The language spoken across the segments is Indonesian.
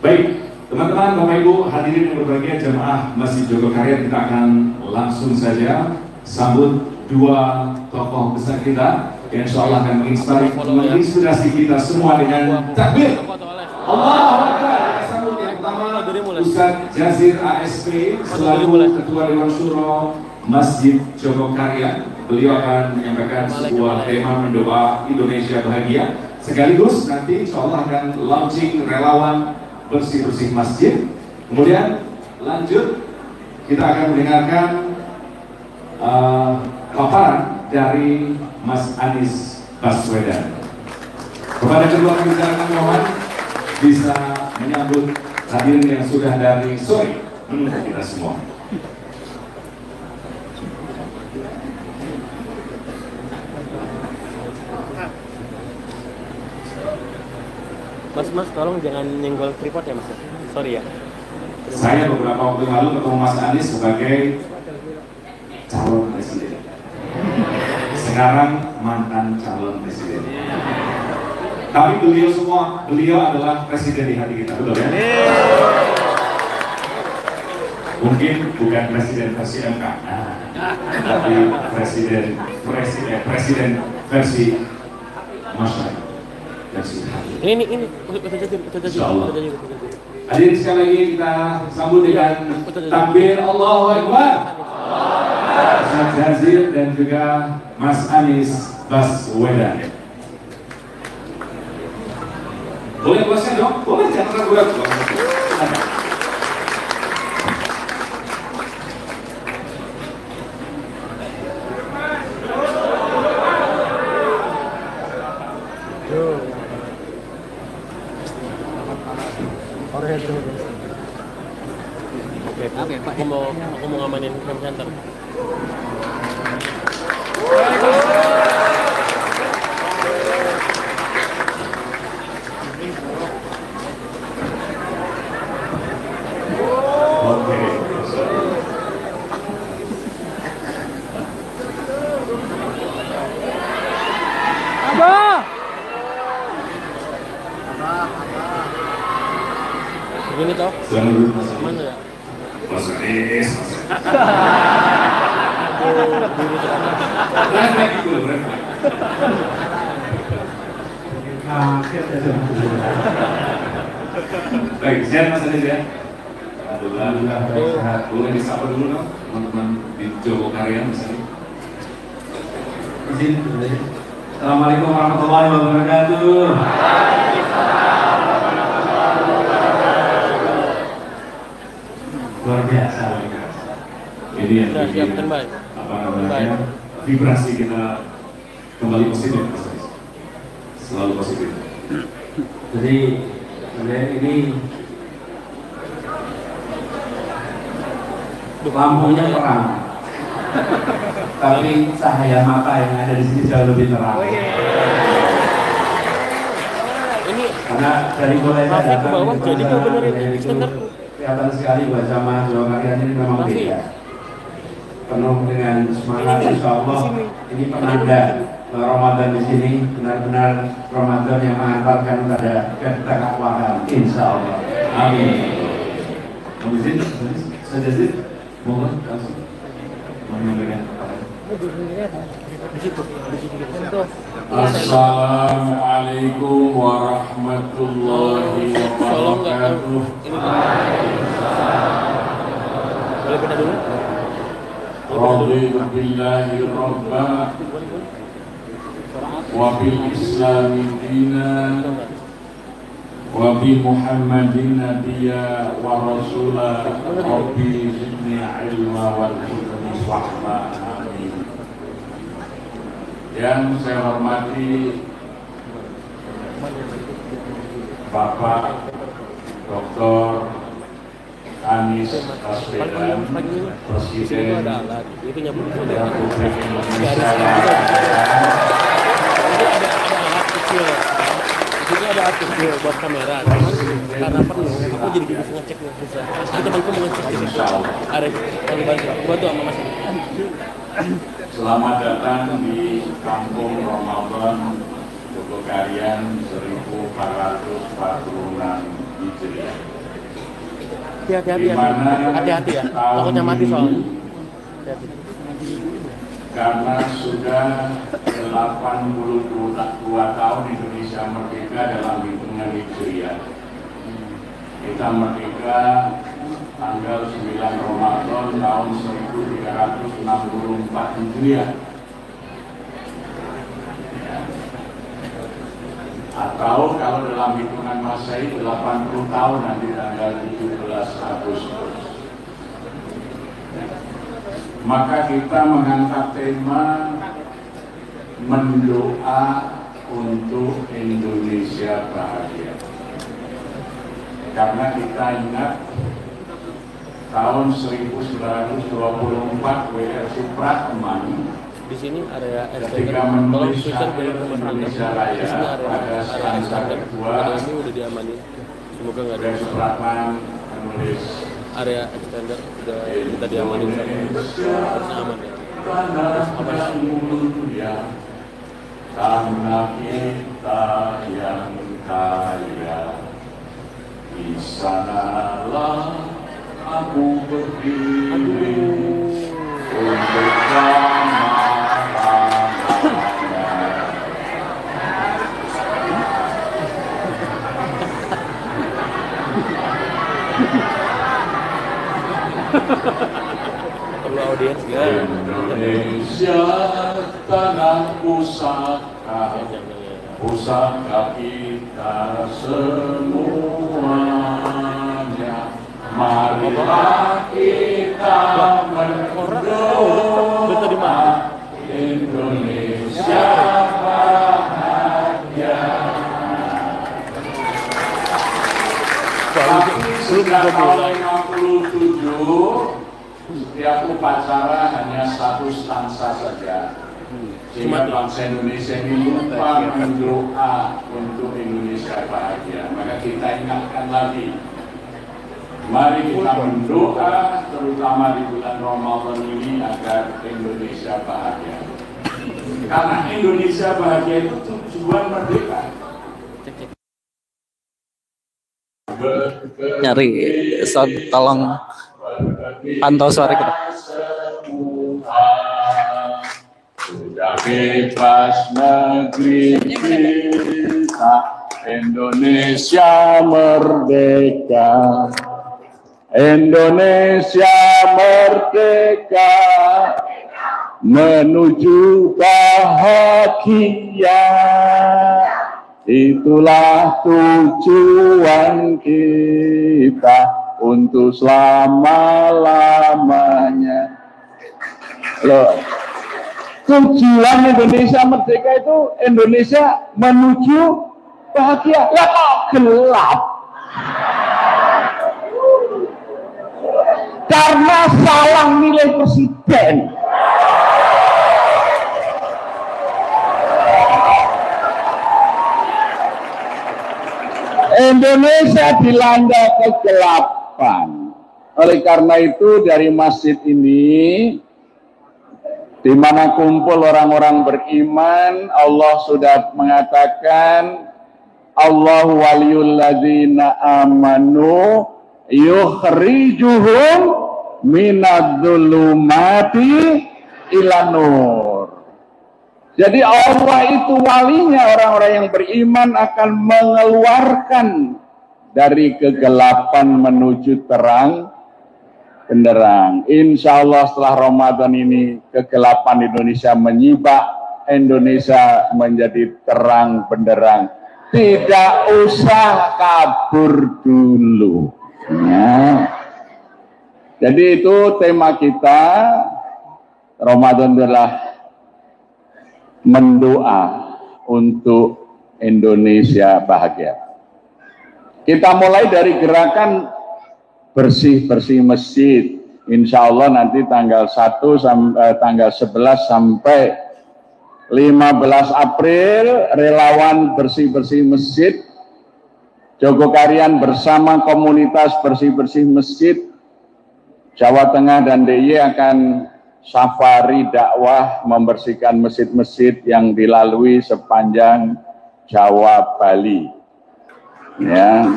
Baik, teman-teman, Bapak Ibu, hadirin yang berbahagia jemaah Masjid Jogokaryan, kita akan langsung saja sambut dua tokoh besar kita yang insya Allah akan menginspirasi kita semua dengan takbir. Allahu Akbar. Kita sambut yang pertama Ustaz Jazir ASP selaku Ketua Dewan Syuro Masjid Jogokaryan. Beliau akan menyampaikan sebuah tema mendoa Indonesia bahagia. Sekaligus nanti insya Allah akan launching relawan bersih-bersih masjid. Kemudian lanjut kita akan mendengarkan paparan dari Mas Anies Baswedan. Kepada kedua pembicara mohon bisa menyambut hadirin yang sudah dari sore menunggu kita semua. Mas, tolong jangan nyenggol tripod ya Mas. Sorry ya. Saya beberapa waktu lalu ketemu Mas Anies sebagai calon presiden. Sekarang mantan calon presiden. Tapi beliau adalah presiden di hati kita, betul ya? Mungkin bukan presiden versi MK, tapi presiden versi masyarakat. Ini hadirin sekali lagi kita sambut dengan takbir Allahu Akbar. Ustaz Jazir dan juga Mas Anies Baswedan. Boleh puasnya dong? Boleh, jangan ragu-ragu. Oke, aku mau ngamanin frame center. Begini toh? Mana ya? Mas Anies. Baik, sehat Mas Anies ya? Alhamdulillah sehat. Boleh disapa dulu dong teman-teman di Jogokaryan misalnya. Izin. Assalamualaikum warahmatullahi wabarakatuh. Luar biasa. Ini yang bikin apa namanya vibrasi kita kembali positif, selalu positif. Jadi ini lampunya terang, tapi cahaya mata yang ada di sini jauh lebih terang. Ini karena dari mulai saya datang jadi itu kelihatan sekali buat jamaah Jogokaryan ini memang beda, penuh dengan semangat. Insya Allah ini penanda Ramadan di sini benar-benar Ramadan yang mengantarkan pada ketakwaan. Insya Allah. Amin. Sedikit, mohon langsung menyampaikan. Assalamualaikum warahmatullahi wabarakatuh. Boleh pindah dulu? Raditu billahi rabba wa bil islami dinan wa bi Muhammadin nabiyya wa rasula rabbi zidni ilma wal hikmah wahma. Amin. Yang saya hormati Bapak Dr. Anies Baswedan, Presiden Republik Indonesia. Ini ada alat kecil buat kamera, cuman karena penuh, aku jadi bisa ngecek nggak bisa. Jadi temanku mau ngecek di situ. Ada yang bantu sama Mas. Selamat datang di Kampung Ramadan Jogokaryan 1446 Hijriah. Hati-hati ya. Takutnya mati soalnya. Hati-hati. Karena sudah 82 tahun Indonesia merdeka dalam hitungan Hijriah. Kita merdeka tanggal 9 Ramadan tahun 1364 Hijriah. Atau kalau dalam hitungan Masehi 80 tahun nanti tanggal 17 Agustus. Maka kita mengangkat tema mendoa untuk Indonesia bahagia. Karena kita ingat tahun 1924 W.R. Supratman di sini area ketika menulis Indonesia Raya pada stanza kedua, ini udah diamanin. Semoga nggak ada. W.R. Supratman menulis area extender udah kita diamanin harusnya aman ya. Karena kita yang kaya, di sanalah aku berdiri untuk perlu audiens ya. Indonesia tanah pusaka, pusaka kita semuanya. Marilah kita berdoa Indonesia bahagia. Sudah tahun 57, setiap upacara hanya satu stansa saja. Sehingga bangsa Indonesia ini lupa mendoa untuk Indonesia bahagia. Maka kita ingatkan lagi, mari kita mendoa terutama di bulan Ramadan ini agar Indonesia bahagia. Karena Indonesia bahagia itu tujuan merdeka. Nyari sound, tolong pantau suara kita. Sudah bebas negeri kita, Indonesia merdeka. Indonesia merdeka menuju bahagia. Itulah tujuan kita untuk selama-lamanya. Loh, tujuan Indonesia merdeka itu Indonesia menuju bahagia. Ya kok gelap? Karena salah milih presiden. Indonesia dilanda kegelapan. Oleh karena itu dari masjid ini, di mana kumpul orang-orang beriman, Allah sudah mengatakan, Allahu waliyul ladzina amanu yukhrijuhum minadz-dzulumati ilan nur. Jadi Allah itu walinya orang-orang yang beriman akan mengeluarkan dari kegelapan menuju terang benderang. Insya Allah setelah Ramadan ini kegelapan Indonesia menyibak, Indonesia menjadi terang benderang. Tidak usah kabur dulu. Ya. Jadi itu tema kita. Ramadan adalah mendoa untuk Indonesia bahagia. Kita mulai dari gerakan bersih-bersih masjid. Insya Allah nanti tanggal 11 sampai 15 April relawan bersih-bersih masjid Jogokarian bersama komunitas bersih-bersih masjid Jawa Tengah dan DIY akan safari dakwah membersihkan masjid-masjid yang dilalui sepanjang Jawa Bali. Ya.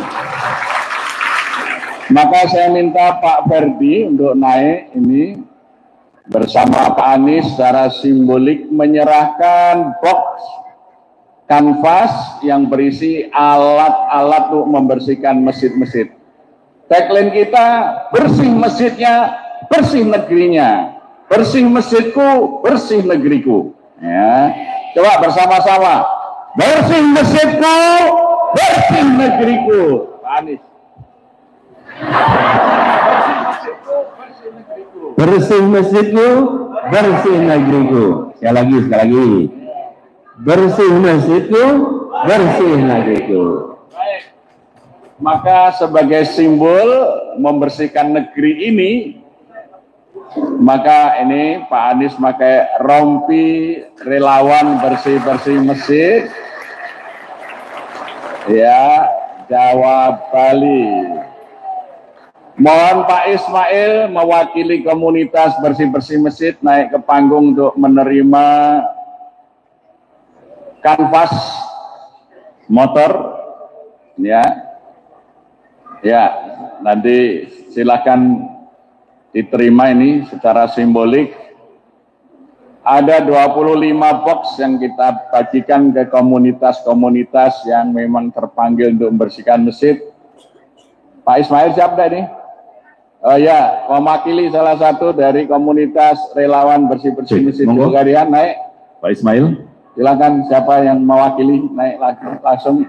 Maka saya minta Pak Ferdi untuk naik ini bersama Pak Anies secara simbolik menyerahkan box kanvas yang berisi alat-alat untuk membersihkan masjid-masjid. Tagline kita, bersih masjidnya, bersih negerinya. Bersih masjidku, bersih negeriku. Ya. Coba bersama-sama. Bersih masjidku, bersih negeriku. Pak Anies. Bersih masjidku, bersih negeriku. Sekali lagi. Bersih masjidku, bersih negeriku. Baik. Maka sebagai simbol membersihkan negeri ini, maka ini Pak Anies pakai rompi relawan bersih-bersih masjid. Ya, Jawa Bali. Mohon Pak Ismail mewakili komunitas bersih-bersih masjid naik ke panggung untuk menerima kanvas motor. Ya, nanti silakan diterima ini secara simbolik. Ada 25 box yang kita bagikan ke komunitas-komunitas yang memang terpanggil untuk membersihkan masjid. Pak Ismail siapa ini? Oh ya, mewakili salah satu dari komunitas relawan bersih-bersih masjid Jogokarian naik. Pak Ismail. Silakan siapa yang mewakili naik langsung.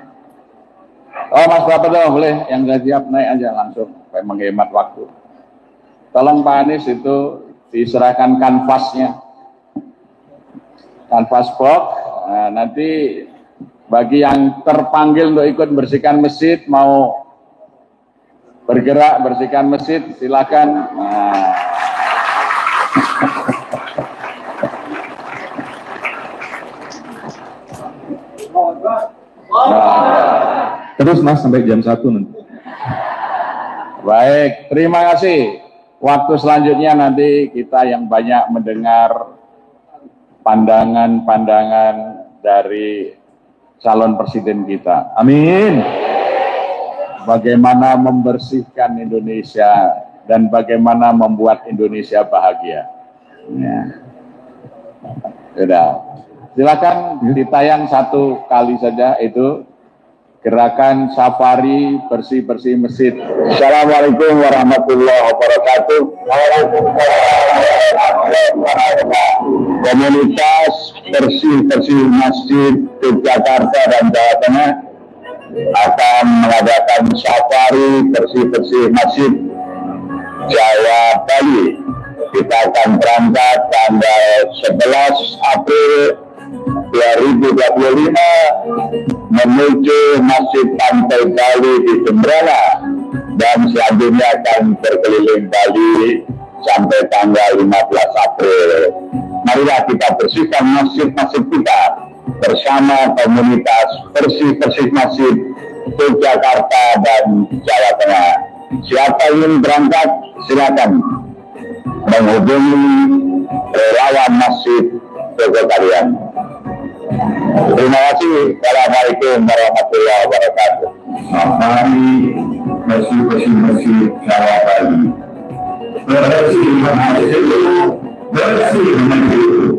Oh Mas Bapak boleh, yang sudah siap naik aja langsung, supaya menghemat waktu. Tolong Pak Anies itu diserahkan kanvasnya, kanvas box. Nah, nanti bagi yang terpanggil untuk ikut bersihkan masjid, mau bergerak bersihkan masjid, silakan. Nah. Terus Mas sampai jam 1 nanti. Baik, terima kasih. Waktu selanjutnya nanti kita yang banyak mendengar pandangan-pandangan dari calon presiden kita. Amin. Bagaimana membersihkan Indonesia dan bagaimana membuat Indonesia bahagia. Ya. Sudah. Silakan ditayang satu kali saja itu gerakan safari bersih-bersih masjid. Assalamualaikum warahmatullahi wabarakatuh. Komunitas bersih-bersih masjid Yogyakarta dan Jawa Tengah akan mengadakan safari bersih-bersih masjid Jawa Bali. Kita akan berangkat tanggal 11 April 2025 menuju Masjid Pantai Bali di Jembrana dan selanjutnya akan berkeliling Bali sampai tanggal 15 April. Marilah kita bersihkan masjid-masjid kita bersama komunitas bersih-bersih masjid Yogyakarta dan Jawa Tengah. Siapa ingin berangkat silakan menghubungi relawan masjid Jogokarian. Terima kasih. Assalamualaikum warahmatullahi wabarakatuh. Safari bersih-bersih Jawa Bali. Bersih masjid, bersih negeri.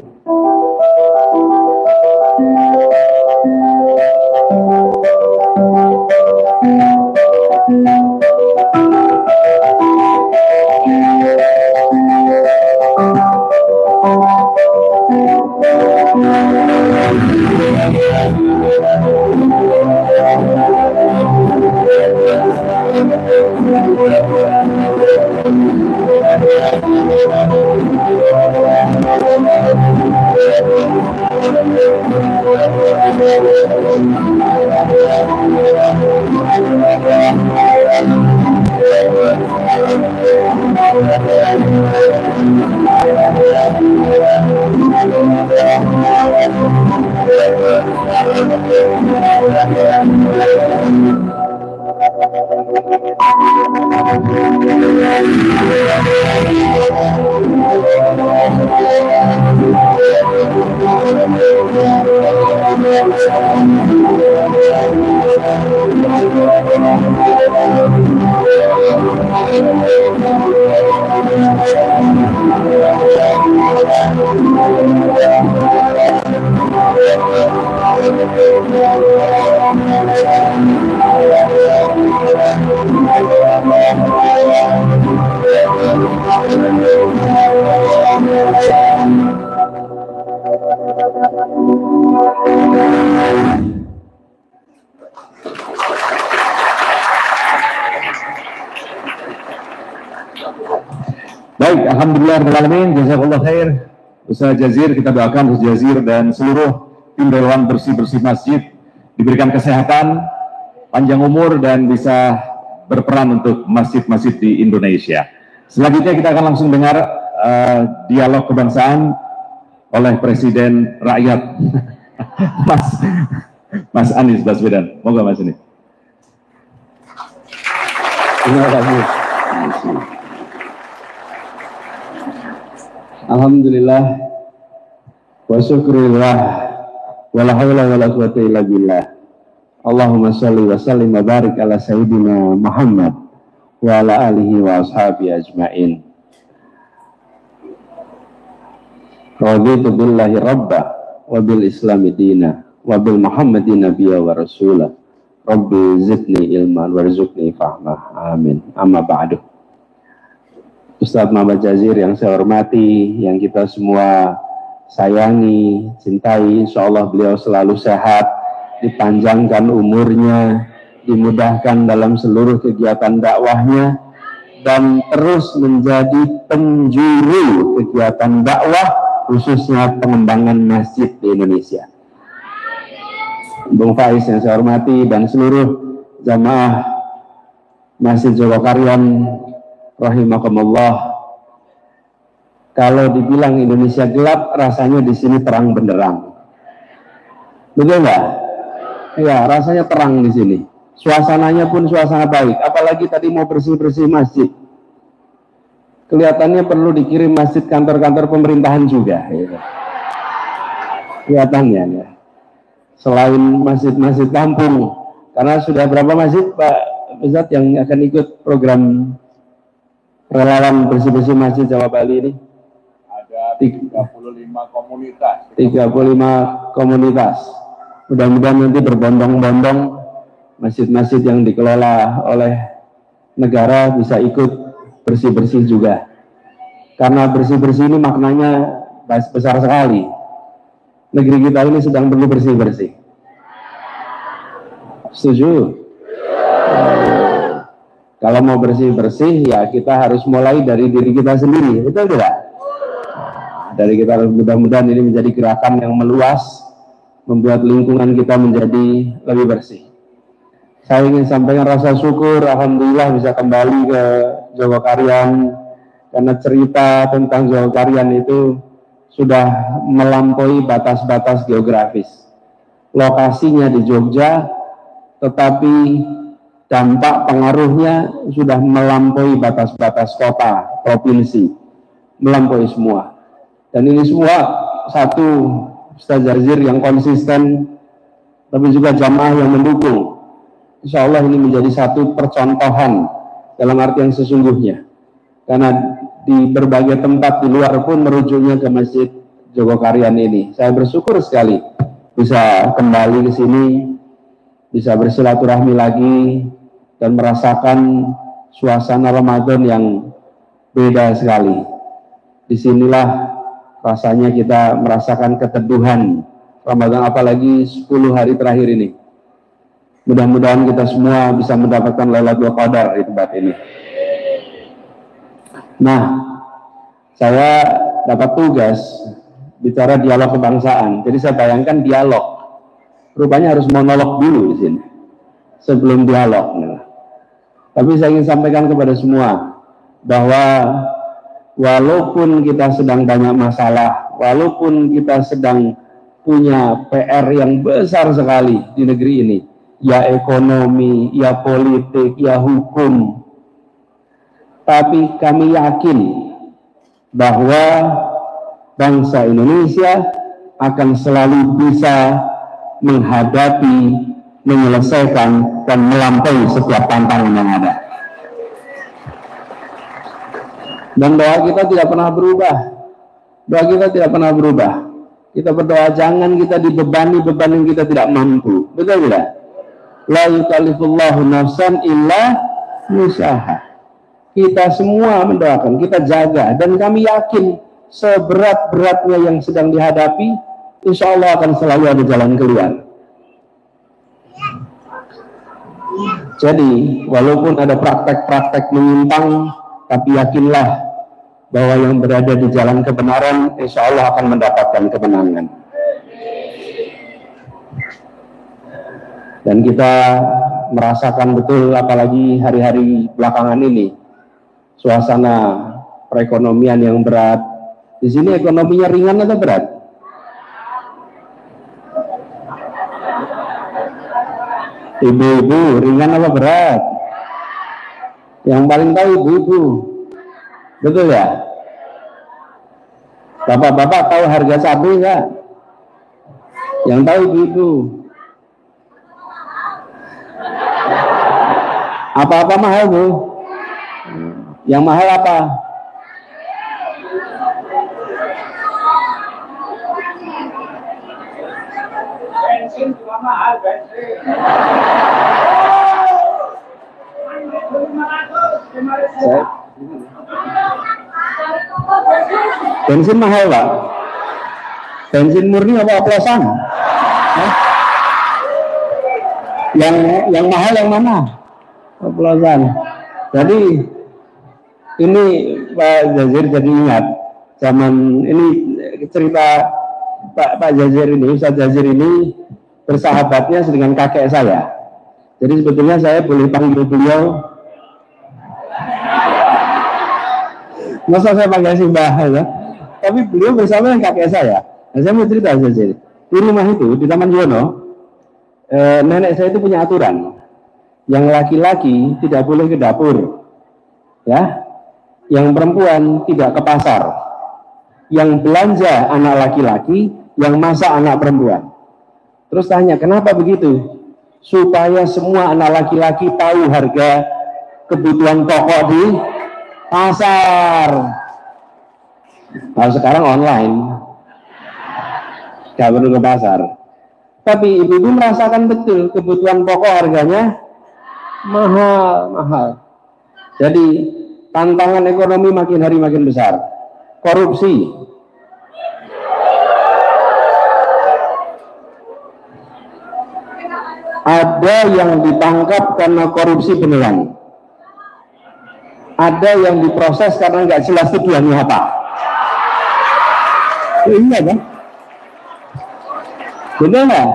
Baik, alhamdulillah jazakallah khair. Ustaz Jazir, kita doakan Ustaz Jazir dan seluruh tim relawan bersih-bersih masjid diberikan kesehatan, panjang umur, dan bisa berperan untuk masjid-masjid di Indonesia. Selanjutnya kita akan langsung dengar dialog kebangsaan oleh Presiden Rakyat Mas Anies Baswedan. Moga Mas ini. Terima kasih. Alhamdulillah wa syukurillah wa la hawla wa la quwwata illa billah. Allahumma shalli wa sallim wa barik ala sayyidina Muhammad wa ala alihi wa ashabihi ajmain. Raditu billahi rabba wa bil islami dina wa bil muhammadin nabiyya wa rasulah. Rabbi zidni ilman warzuqni fahmah. Amin. Amma ba'du. Ustadz Muhammad Jazir yang saya hormati, yang kita semua sayangi, cintai, insya Allah beliau selalu sehat, dipanjangkan umurnya, dimudahkan dalam seluruh kegiatan dakwahnya, dan terus menjadi penjuru kegiatan dakwah, khususnya pengembangan masjid di Indonesia. Bung Faiz yang saya hormati dan seluruh jamaah Masjid Jogokaryan rahimakumullah. Kalau dibilang Indonesia gelap, rasanya di sini terang benderang. Betul nggak? Ya, rasanya terang di sini. Suasananya pun suasana baik. Apalagi tadi mau bersih-bersih masjid. Kelihatannya perlu dikirim masjid kantor-kantor pemerintahan juga. Ya. Kelihatannya ya. Selain masjid-masjid kampung, karena sudah berapa masjid Pak Ustadz yang akan ikut program relawan bersih-bersih masjid Jawa Bali ini? Ada 35 komunitas. 35 komunitas. Mudah-mudahan nanti berbondong-bondong masjid-masjid yang dikelola oleh negara bisa ikut bersih-bersih juga. Karena bersih-bersih ini maknanya besar sekali. Negeri kita ini sedang perlu bersih-bersih. Setuju? Kalau mau bersih-bersih, ya kita harus mulai dari diri kita sendiri, betul tidak? Dari kita, mudah-mudahan ini menjadi gerakan yang meluas, membuat lingkungan kita menjadi lebih bersih. Saya ingin sampaikan rasa syukur, alhamdulillah bisa kembali ke Jogokaryan, karena cerita tentang Jogokaryan itu sudah melampaui batas-batas geografis. Lokasinya di Jogja, tetapi dampak pengaruhnya sudah melampaui batas-batas kota, provinsi, melampaui semua. Dan ini semua satu Ustaz Jazir yang konsisten, tapi juga jamaah yang mendukung. Insya Allah ini menjadi satu percontohan dalam arti yang sesungguhnya. Karena di berbagai tempat di luar pun merujuknya ke Masjid Jogokaryan ini. Saya bersyukur sekali bisa kembali ke sini, bisa bersilaturahmi lagi, dan merasakan suasana Ramadan yang beda sekali. Disinilah rasanya kita merasakan keteduhan Ramadan, apalagi 10 hari terakhir ini. Mudah-mudahan kita semua bisa mendapatkan Lailatul Qadar di tempat ini. Nah, saya dapat tugas bicara dialog kebangsaan. Jadi saya bayangkan dialog. Rupanya harus monolog dulu di sini sebelum dialog. Tapi saya ingin sampaikan kepada semua bahwa walaupun kita sedang banyak masalah, walaupun kita sedang punya PR yang besar sekali di negeri ini, ya ekonomi, ya politik, ya hukum, tapi kami yakin bahwa bangsa Indonesia akan selalu bisa menghadapi, menyelesaikan, dan melampaui setiap tantangan yang ada. Dan doa kita tidak pernah berubah. Doa kita tidak pernah berubah. Kita berdoa jangan kita dibebani beban yang kita tidak mampu. Betul tidak? La yukallifullahu nafsan illa wus'aha. Kita semua mendoakan, kita jaga, dan kami yakin seberat-beratnya yang sedang dihadapi, insya Allah akan selalu ada jalan keluar. Jadi walaupun ada praktek-praktek menyimpang, tapi yakinlah bahwa yang berada di jalan kebenaran insya Allah akan mendapatkan kemenangan. Dan kita merasakan betul, apalagi hari-hari belakangan ini, suasana perekonomian yang berat. Di sini ekonominya ringan atau berat? Ibu-ibu, ringan apa berat? Yang paling tahu ibu-ibu. Betul ya? Bapak-bapak tahu harga cabai enggak? Yang tahu ibu-ibu. Apa-apa mahal, Bu? Yang mahal apa? Bensin juga mahal, bensin. Bensin mahal, Pak? Bensin murni apa oplosan? Yang mahal yang mana? Oplosan. Jadi ini Pak Jazir jadi ingat zaman ini cerita Pak Jazir ini, Ustaz Jazir ini bersahabatnya dengan kakek saya. Jadi sebetulnya saya boleh panggil beliau, masa saya panggil si Mbah ya? Tapi beliau bersama dengan kakek saya. Nah, saya mau cerita saja. Di rumah itu, di Taman Juwono, nenek saya itu punya aturan. Yang laki-laki tidak boleh ke dapur. Ya. Yang perempuan tidak ke pasar. Yang belanja anak laki-laki, yang masak anak perempuan. Terus tanya, kenapa begitu? Supaya semua anak laki-laki tahu harga kebutuhan pokok di pasar. Nah, sekarang online, gak perlu ke pasar. Tapi ibu-ibu merasakan betul kebutuhan pokok harganya mahal. Jadi tantangan ekonomi makin hari makin besar. Korupsi, ada yang ditangkap karena korupsi beneran. Ada yang diproses karena nggak jelas tujuannya apa. Iya kan? Benar nggak?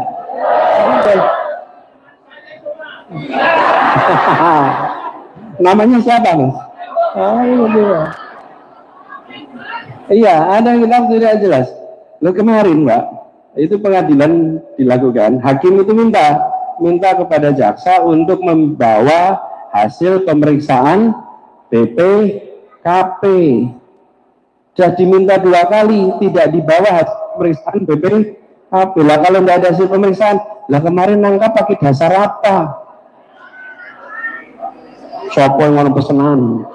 Namanya siapa nih? Iya, ada yang tidak jelas. Lo kemarin, Mbak, itu pengadilan dilakukan. Hakim itu minta kepada jaksa untuk membawa hasil pemeriksaan BPKP. Sudah diminta 2 kali, tidak dibawa hasil pemeriksaan BPKP. Lah kalau tidak ada hasil pemeriksaan, lah kemarin nangkap pakai dasar apa? Siapa yang mau pesanan?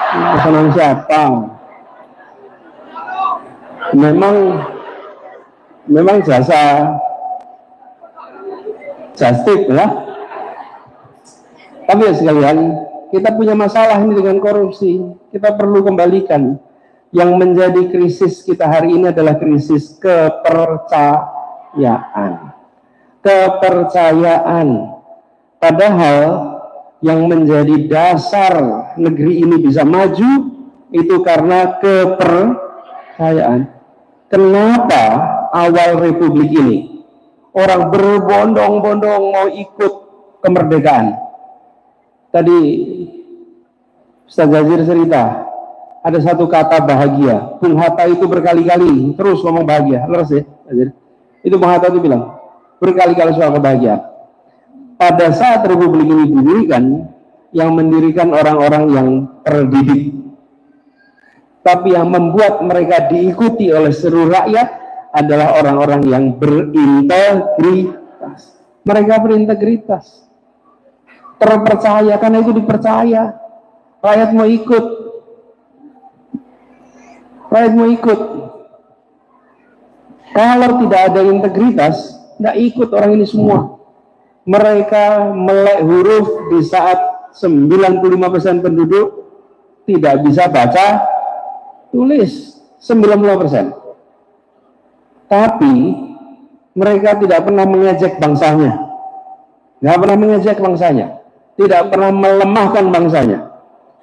Pesanan siapa? Memang jasa justip ya. Tapi ya sekalian, kita punya masalah ini dengan korupsi. Kita perlu kembalikan. Yang menjadi krisis kita hari ini adalah krisis kepercayaan. Kepercayaan. Padahal yang menjadi dasar negeri ini bisa maju itu karena kepercayaan. Kenapa awal republik ini orang berbondong-bondong mau ikut kemerdekaan? Tadi Ustaz Jazir cerita, ada satu kata bahagia. Bung Hatta itu berkali-kali terus ngomong bahagia. Leres ya, Jazir? Itu Bung Hatta itu bilang berkali-kali soal kebahagiaan. Pada saat republik ini didirikan, yang mendirikan orang-orang yang terdidik. Tapi yang membuat mereka diikuti oleh seluruh rakyat adalah orang-orang yang berintegritas. Mereka berintegritas, terpercaya, karena itu dipercaya. Rakyat mau ikut. Kalau tidak ada integritas, tidak ikut orang ini semua. Mereka melek huruf di saat 95% penduduk tidak bisa baca tulis, 90%. Tapi mereka tidak pernah mengejek bangsanya, nggak pernah mengejek bangsanya, tidak pernah melemahkan bangsanya.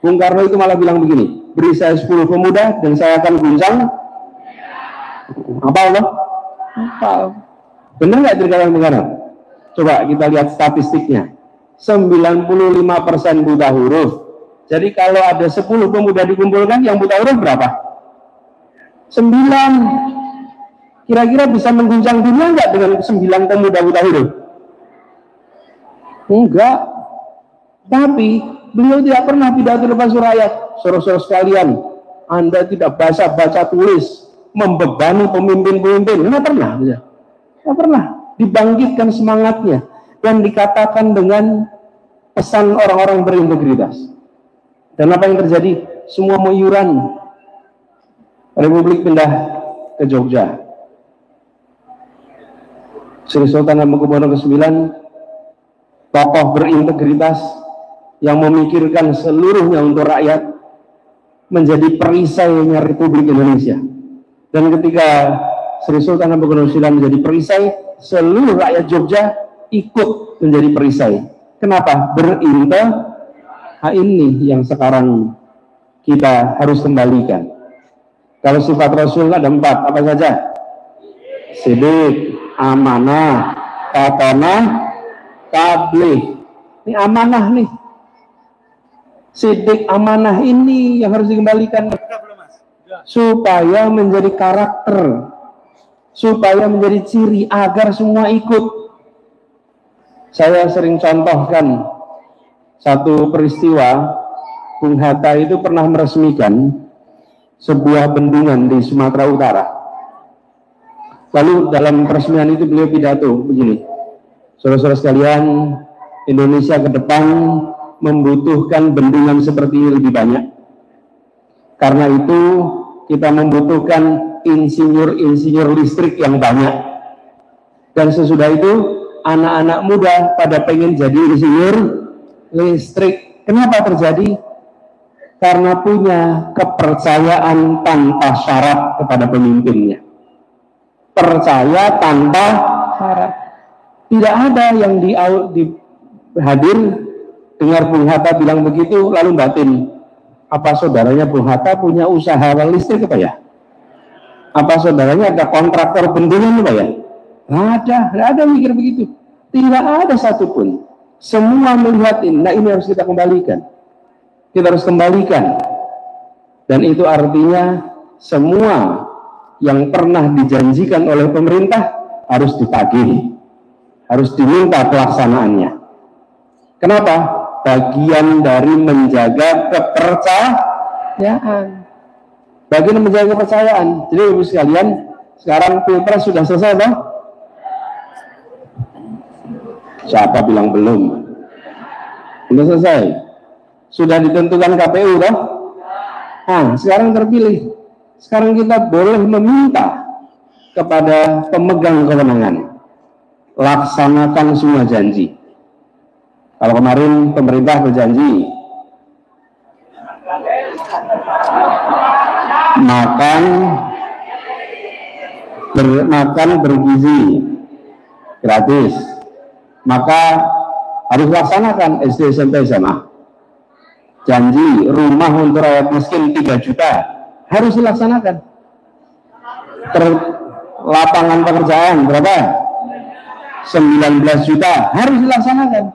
Bung Karno itu malah bilang begini, beri saya 10 pemuda dan saya akan guncang apa Allah? Apa? Benar nggak cerita Bung Karno? Coba kita lihat statistiknya. 95% buta huruf. Jadi kalau ada 10 pemuda dikumpulkan, yang buta huruf berapa? 9. Kira-kira bisa mengguncang dunia nggak dengan 9 pemuda buta huruf? Enggak. Tapi beliau tidak pernah pidato depan rakyat. Saudara-saudara sekalian, Anda tidak baca tulis, membebani pemimpin-pemimpin. Nggak pernah. Nggak pernah. Dibangkitkan semangatnya dan dikatakan dengan pesan orang-orang berintegritas. Dan apa yang terjadi? Semua mau iuran. Republik pindah ke Jogja. Sri Sultan Hamengkubuwono ke-9, tokoh berintegritas yang memikirkan seluruhnya untuk rakyat, menjadi perisainya Republik Indonesia. Dan ketika Sri Sultan Hamengkubuwono ke-9 menjadi perisai, seluruh rakyat Jogja ikut menjadi perisai. Kenapa? Berintegritas. Ini yang sekarang kita harus kembalikan. Kalau sifat Rasul ada 4, apa saja? Sidik, amanah, tatanah, tablih. Ini amanah nih. Sidik, amanah ini yang harus dikembalikan supaya menjadi karakter, supaya menjadi ciri agar semua ikut. Saya sering contohkan satu peristiwa. Bung Hatta itu pernah meresmikan sebuah bendungan di Sumatera Utara. Lalu dalam peresmian itu beliau pidato begini, saudara-saudara sekalian, Indonesia ke depan membutuhkan bendungan seperti ini lebih banyak. Karena itu kita membutuhkan insinyur-insinyur listrik yang banyak. Dan sesudah itu anak-anak muda pada pengen jadi insinyur listrik. Kenapa terjadi? Karena punya kepercayaan tanpa syarat kepada pemimpinnya. Percaya tanpa syarat. Tidak ada yang hadir dengar Bung Hatta bilang begitu lalu batin. Apa saudaranya Bung Hatta punya usaha listrik apa ya? Apa saudaranya ada kontraktor bendungan apa ya? Nggak ada mikir begitu. Tidak ada satupun. Semua melihat ini. Nah, ini harus kita kembalikan. Kita harus kembalikan. Dan itu artinya semua yang pernah dijanjikan oleh pemerintah harus ditagih, harus diminta pelaksanaannya. Kenapa? Bagian dari menjaga kepercayaan. Bagian menjaga kepercayaan. Jadi Ibu sekalian, sekarang Pilpres sudah selesai, Bang? Siapa bilang belum? Sudah selesai. Sudah ditentukan KPU, toh? Nah, sekarang terpilih. Sekarang kita boleh meminta kepada pemegang kewenangan, laksanakan semua janji. Kalau kemarin pemerintah berjanji makan bergizi gratis, maka harus laksanakan SD, SMP, SMA. Janji rumah untuk rakyat miskin 3 juta harus dilaksanakan. Lapangan pekerjaan berapa? 19 juta harus dilaksanakan.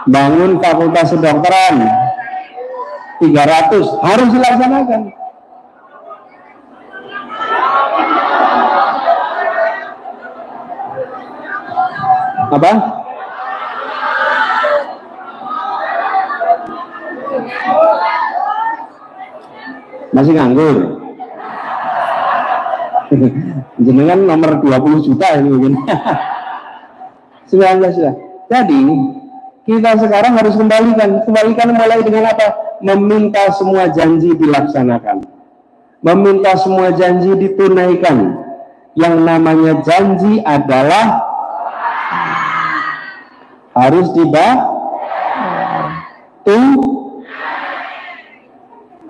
Bangun fakultas kedokteran 300 harus dilaksanakan. Apa? Masih nganggur. Jenengan nomor 20 juta ini mungkin. 19 sudah. Jadi kita sekarang harus kembalikan mulai dengan apa? Meminta semua janji dilaksanakan, meminta semua janji ditunaikan. Yang namanya janji adalah harus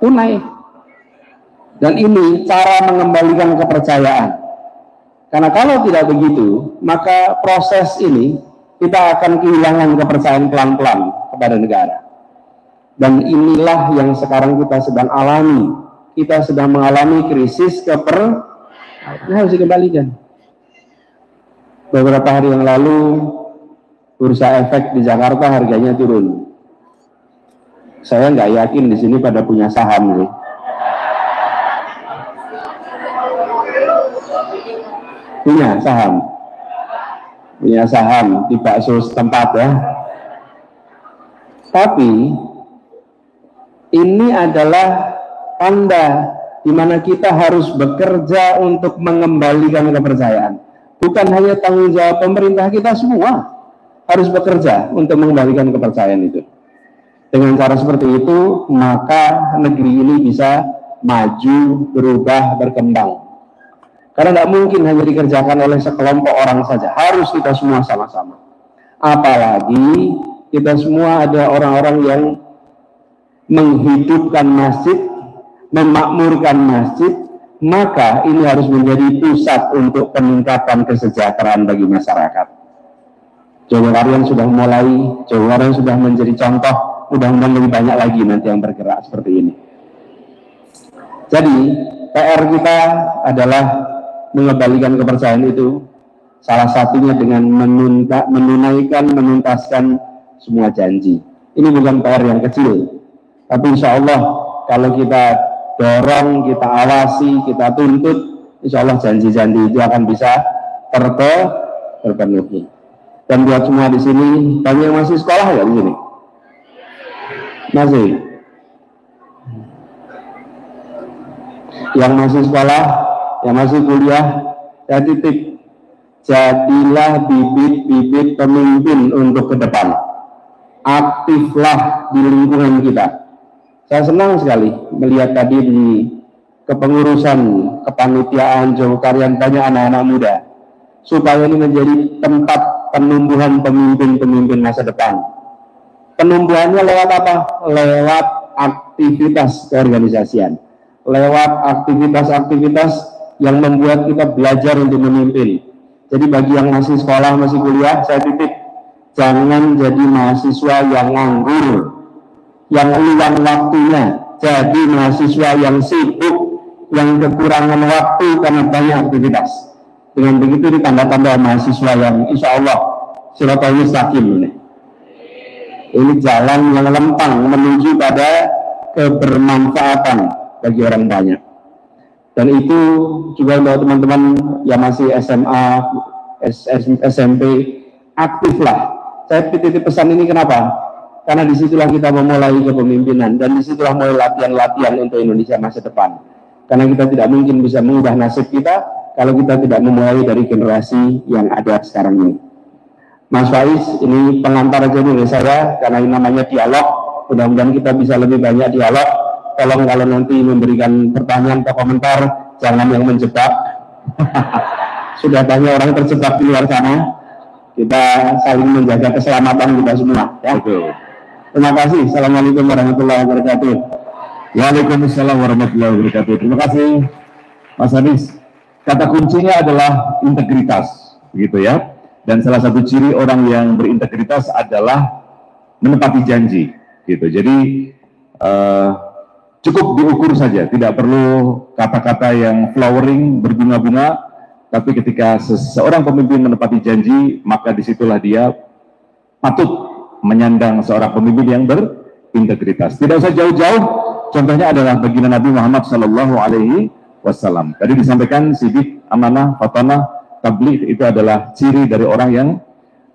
tunai. Dan ini cara mengembalikan kepercayaan. Karena kalau tidak begitu, maka proses ini kita akan kehilangan kepercayaan pelan-pelan kepada negara. Dan inilah yang sekarang kita sedang alami. Kita sedang mengalami krisis kepercayaan, harus dikembalikan. Beberapa hari yang lalu, bursa efek di Jakarta harganya turun. Saya nggak yakin di sini pada punya saham sih. Punya saham di bakso setempat ya. Tapi ini adalah tanda di mana kita harus bekerja untuk mengembalikan kepercayaan. Bukan hanya tanggung jawab pemerintah, kita semua harus bekerja untuk mengembalikan kepercayaan itu. Dengan cara seperti itu, maka negeri ini bisa maju, berubah, berkembang. Karena tidak mungkin hanya dikerjakan oleh sekelompok orang saja, harus kita semua sama-sama. Apalagi kita semua ada orang-orang yang menghidupkan masjid, memakmurkan masjid, maka ini harus menjadi pusat untuk peningkatan kesejahteraan bagi masyarakat. Jogokarian sudah mulai, Jogokarian sudah menjadi contoh, mudah-mudahan lebih banyak lagi nanti yang bergerak seperti ini. Jadi PR kita adalah mengembalikan kepercayaan itu, salah satunya dengan menuntaskan semua janji. Ini bukan PR yang kecil, tapi insya Allah kalau kita dorong, kita awasi, kita tuntut, insya Allah janji-janji itu akan bisa terpenuhi. Dan buat semua di sini, banyak yang masih sekolah ya di sini? Masih? Yang masih sekolah, yang masih kuliah, saya titip, jadilah bibit-bibit pemimpin untuk ke depan. Aktiflah di lingkungan kita. Saya senang sekali melihat tadi di kepengurusan kepanitiaan Jogokarian banyak anak-anak muda, supaya ini menjadi tempat penumbuhan pemimpin-pemimpin masa depan. Penumbuhannya lewat apa? Lewat aktivitas keorganisasian, lewat aktivitas-aktivitas yang membuat kita belajar untuk memimpin. Jadi bagi yang masih sekolah, masih kuliah, saya titip, jangan jadi mahasiswa yang nganggur, yang luang waktunya, jadi mahasiswa yang sibuk, yang kekurangan waktu karena banyak aktivitas. Dengan begitu ditanda-tanda mahasiswa yang insya Allah siratal mustaqim ini. Ini jalan yang lempang menuju pada kebermanfaatan bagi orang banyak. Dan itu juga untuk teman-teman yang masih SMA, SMP, aktiflah. Saya titip pesan ini kenapa? Karena disitulah kita memulai kepemimpinan, dan disitulah mulai latihan-latihan untuk Indonesia masa depan. Karena kita tidak mungkin bisa mengubah nasib kita kalau kita tidak memulai dari generasi yang ada sekarang ini. Mas Faiz, ini pengantar aja dari saya, karena ini namanya dialog. Mudah-mudahan kita bisa lebih banyak dialog. Tolong kalau nanti memberikan pertanyaan atau komentar, jangan yang menjebak. Sudah banyak orang terjebak di luar sana. Kita saling menjaga keselamatan kita semua. Ya. Terima kasih. Assalamualaikum warahmatullahi wabarakatuh. Waalaikumsalam warahmatullahi wabarakatuh. Terima kasih, Mas Anies. Kata kuncinya adalah integritas, begitu ya. Dan salah satu ciri orang yang berintegritas adalah menepati janji, gitu. Jadi cukup diukur saja, tidak perlu kata-kata yang flowering, berbunga-bunga, tapi ketika seseorang pemimpin menepati janji, maka disitulah dia patut menyandang seorang pemimpin yang berintegritas. Tidak usah jauh-jauh, contohnya adalah baginda Nabi Muhammad SAW. Tadi disampaikan sidik, amanah, fatanah, tabligh itu adalah ciri dari orang yang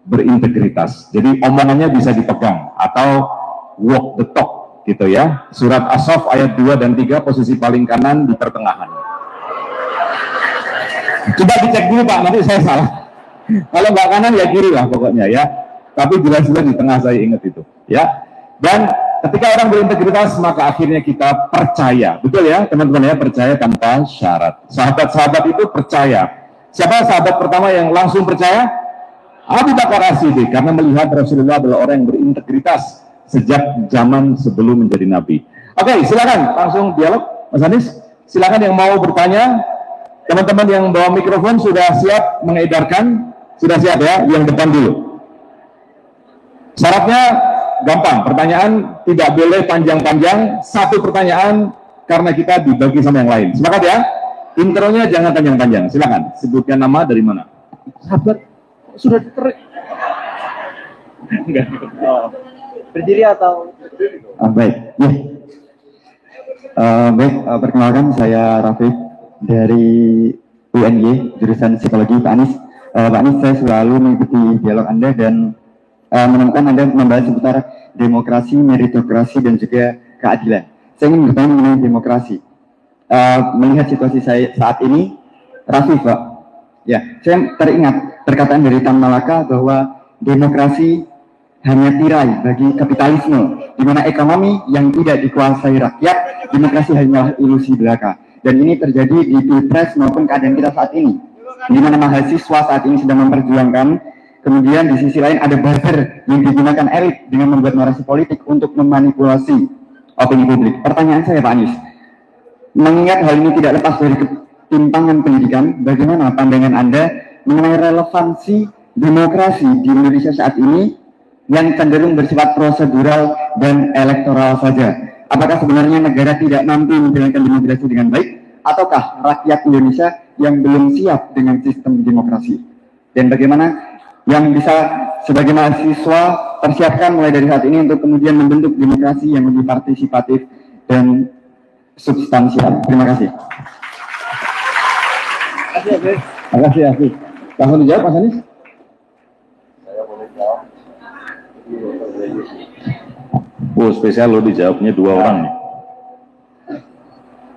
berintegritas. Jadi omongannya bisa dipegang atau walk the talk gitu ya. Surat As-Saff ayat 2 dan 3 posisi paling kanan di pertengahan. Coba dicek dulu Pak, nanti saya salah. Kalau nggak kanan ya kiri lah pokoknya ya. Tapi jelas-jelas di tengah, saya ingat itu ya. Dan ketika orang berintegritas, maka akhirnya kita percaya. Betul ya teman-teman ya, percaya tanpa syarat. Sahabat-sahabat itu percaya Siapa sahabat pertama yang langsung percaya? Abu Bakar As-Siddiq, karena melihat Rasulullah adalah orang yang berintegritas sejak zaman sebelum menjadi nabi. Oke, silakan langsung dialog, Mas Anies. Silakan yang mau bertanya. Teman-teman yang bawa mikrofon sudah siap mengedarkan? Sudah siap ya? Yang depan dulu. Syaratnya gampang, pertanyaan tidak boleh panjang-panjang, satu pertanyaan karena kita dibagi sama yang lain. Sepakat ya? Intronya jangan panjang-panjang. Silakan sebutkan nama, dari mana. Sahabat sudah diterik. Enggak. Oh. Berdiri atau? Baik. Ya. Baik, perkenalkan saya Rafiq dari UNY, jurusan Psikologi. Pak Anies. Pak Anies, saya selalu mengikuti dialog Anda dan menemukan Anda membahas seputar demokrasi, meritokrasi, dan juga keadilan. Saya ingin bertanya mengenai demokrasi. Melihat situasi saya saat ini, Rafiq, Pak. Ya, saya teringat perkataan dari Tan Malaka bahwa demokrasi hanya tirai bagi kapitalisme, di mana ekonomi yang tidak dikuasai rakyat, demokrasi hanyalah ilusi belaka. Dan ini terjadi di Pilpres maupun keadaan kita saat ini, di mana mahasiswa saat ini sedang memperjuangkan, kemudian di sisi lain ada buzzer yang digunakan elit dengan membuat narasi politik untuk memanipulasi opini publik. Pertanyaan saya, Pak Anies, mengingat hal ini tidak lepas dari ketimpangan pendidikan, bagaimana pandangan Anda mengenai relevansi demokrasi di Indonesia saat ini yang cenderung bersifat prosedural dan elektoral saja? Apakah sebenarnya negara tidak mampu menjalankan demokrasi dengan baik, ataukah rakyat Indonesia yang belum siap dengan sistem demokrasi? Dan bagaimana yang bisa sebagai mahasiswa persiapkan mulai dari saat ini untuk kemudian membentuk demokrasi yang lebih partisipatif dan substansial? Terima kasih. Terima kasih, Afif. Langsung dijawab, Mas Anies. Saya boleh jawab. Oh, spesial lo dijawabnya dua orang nih.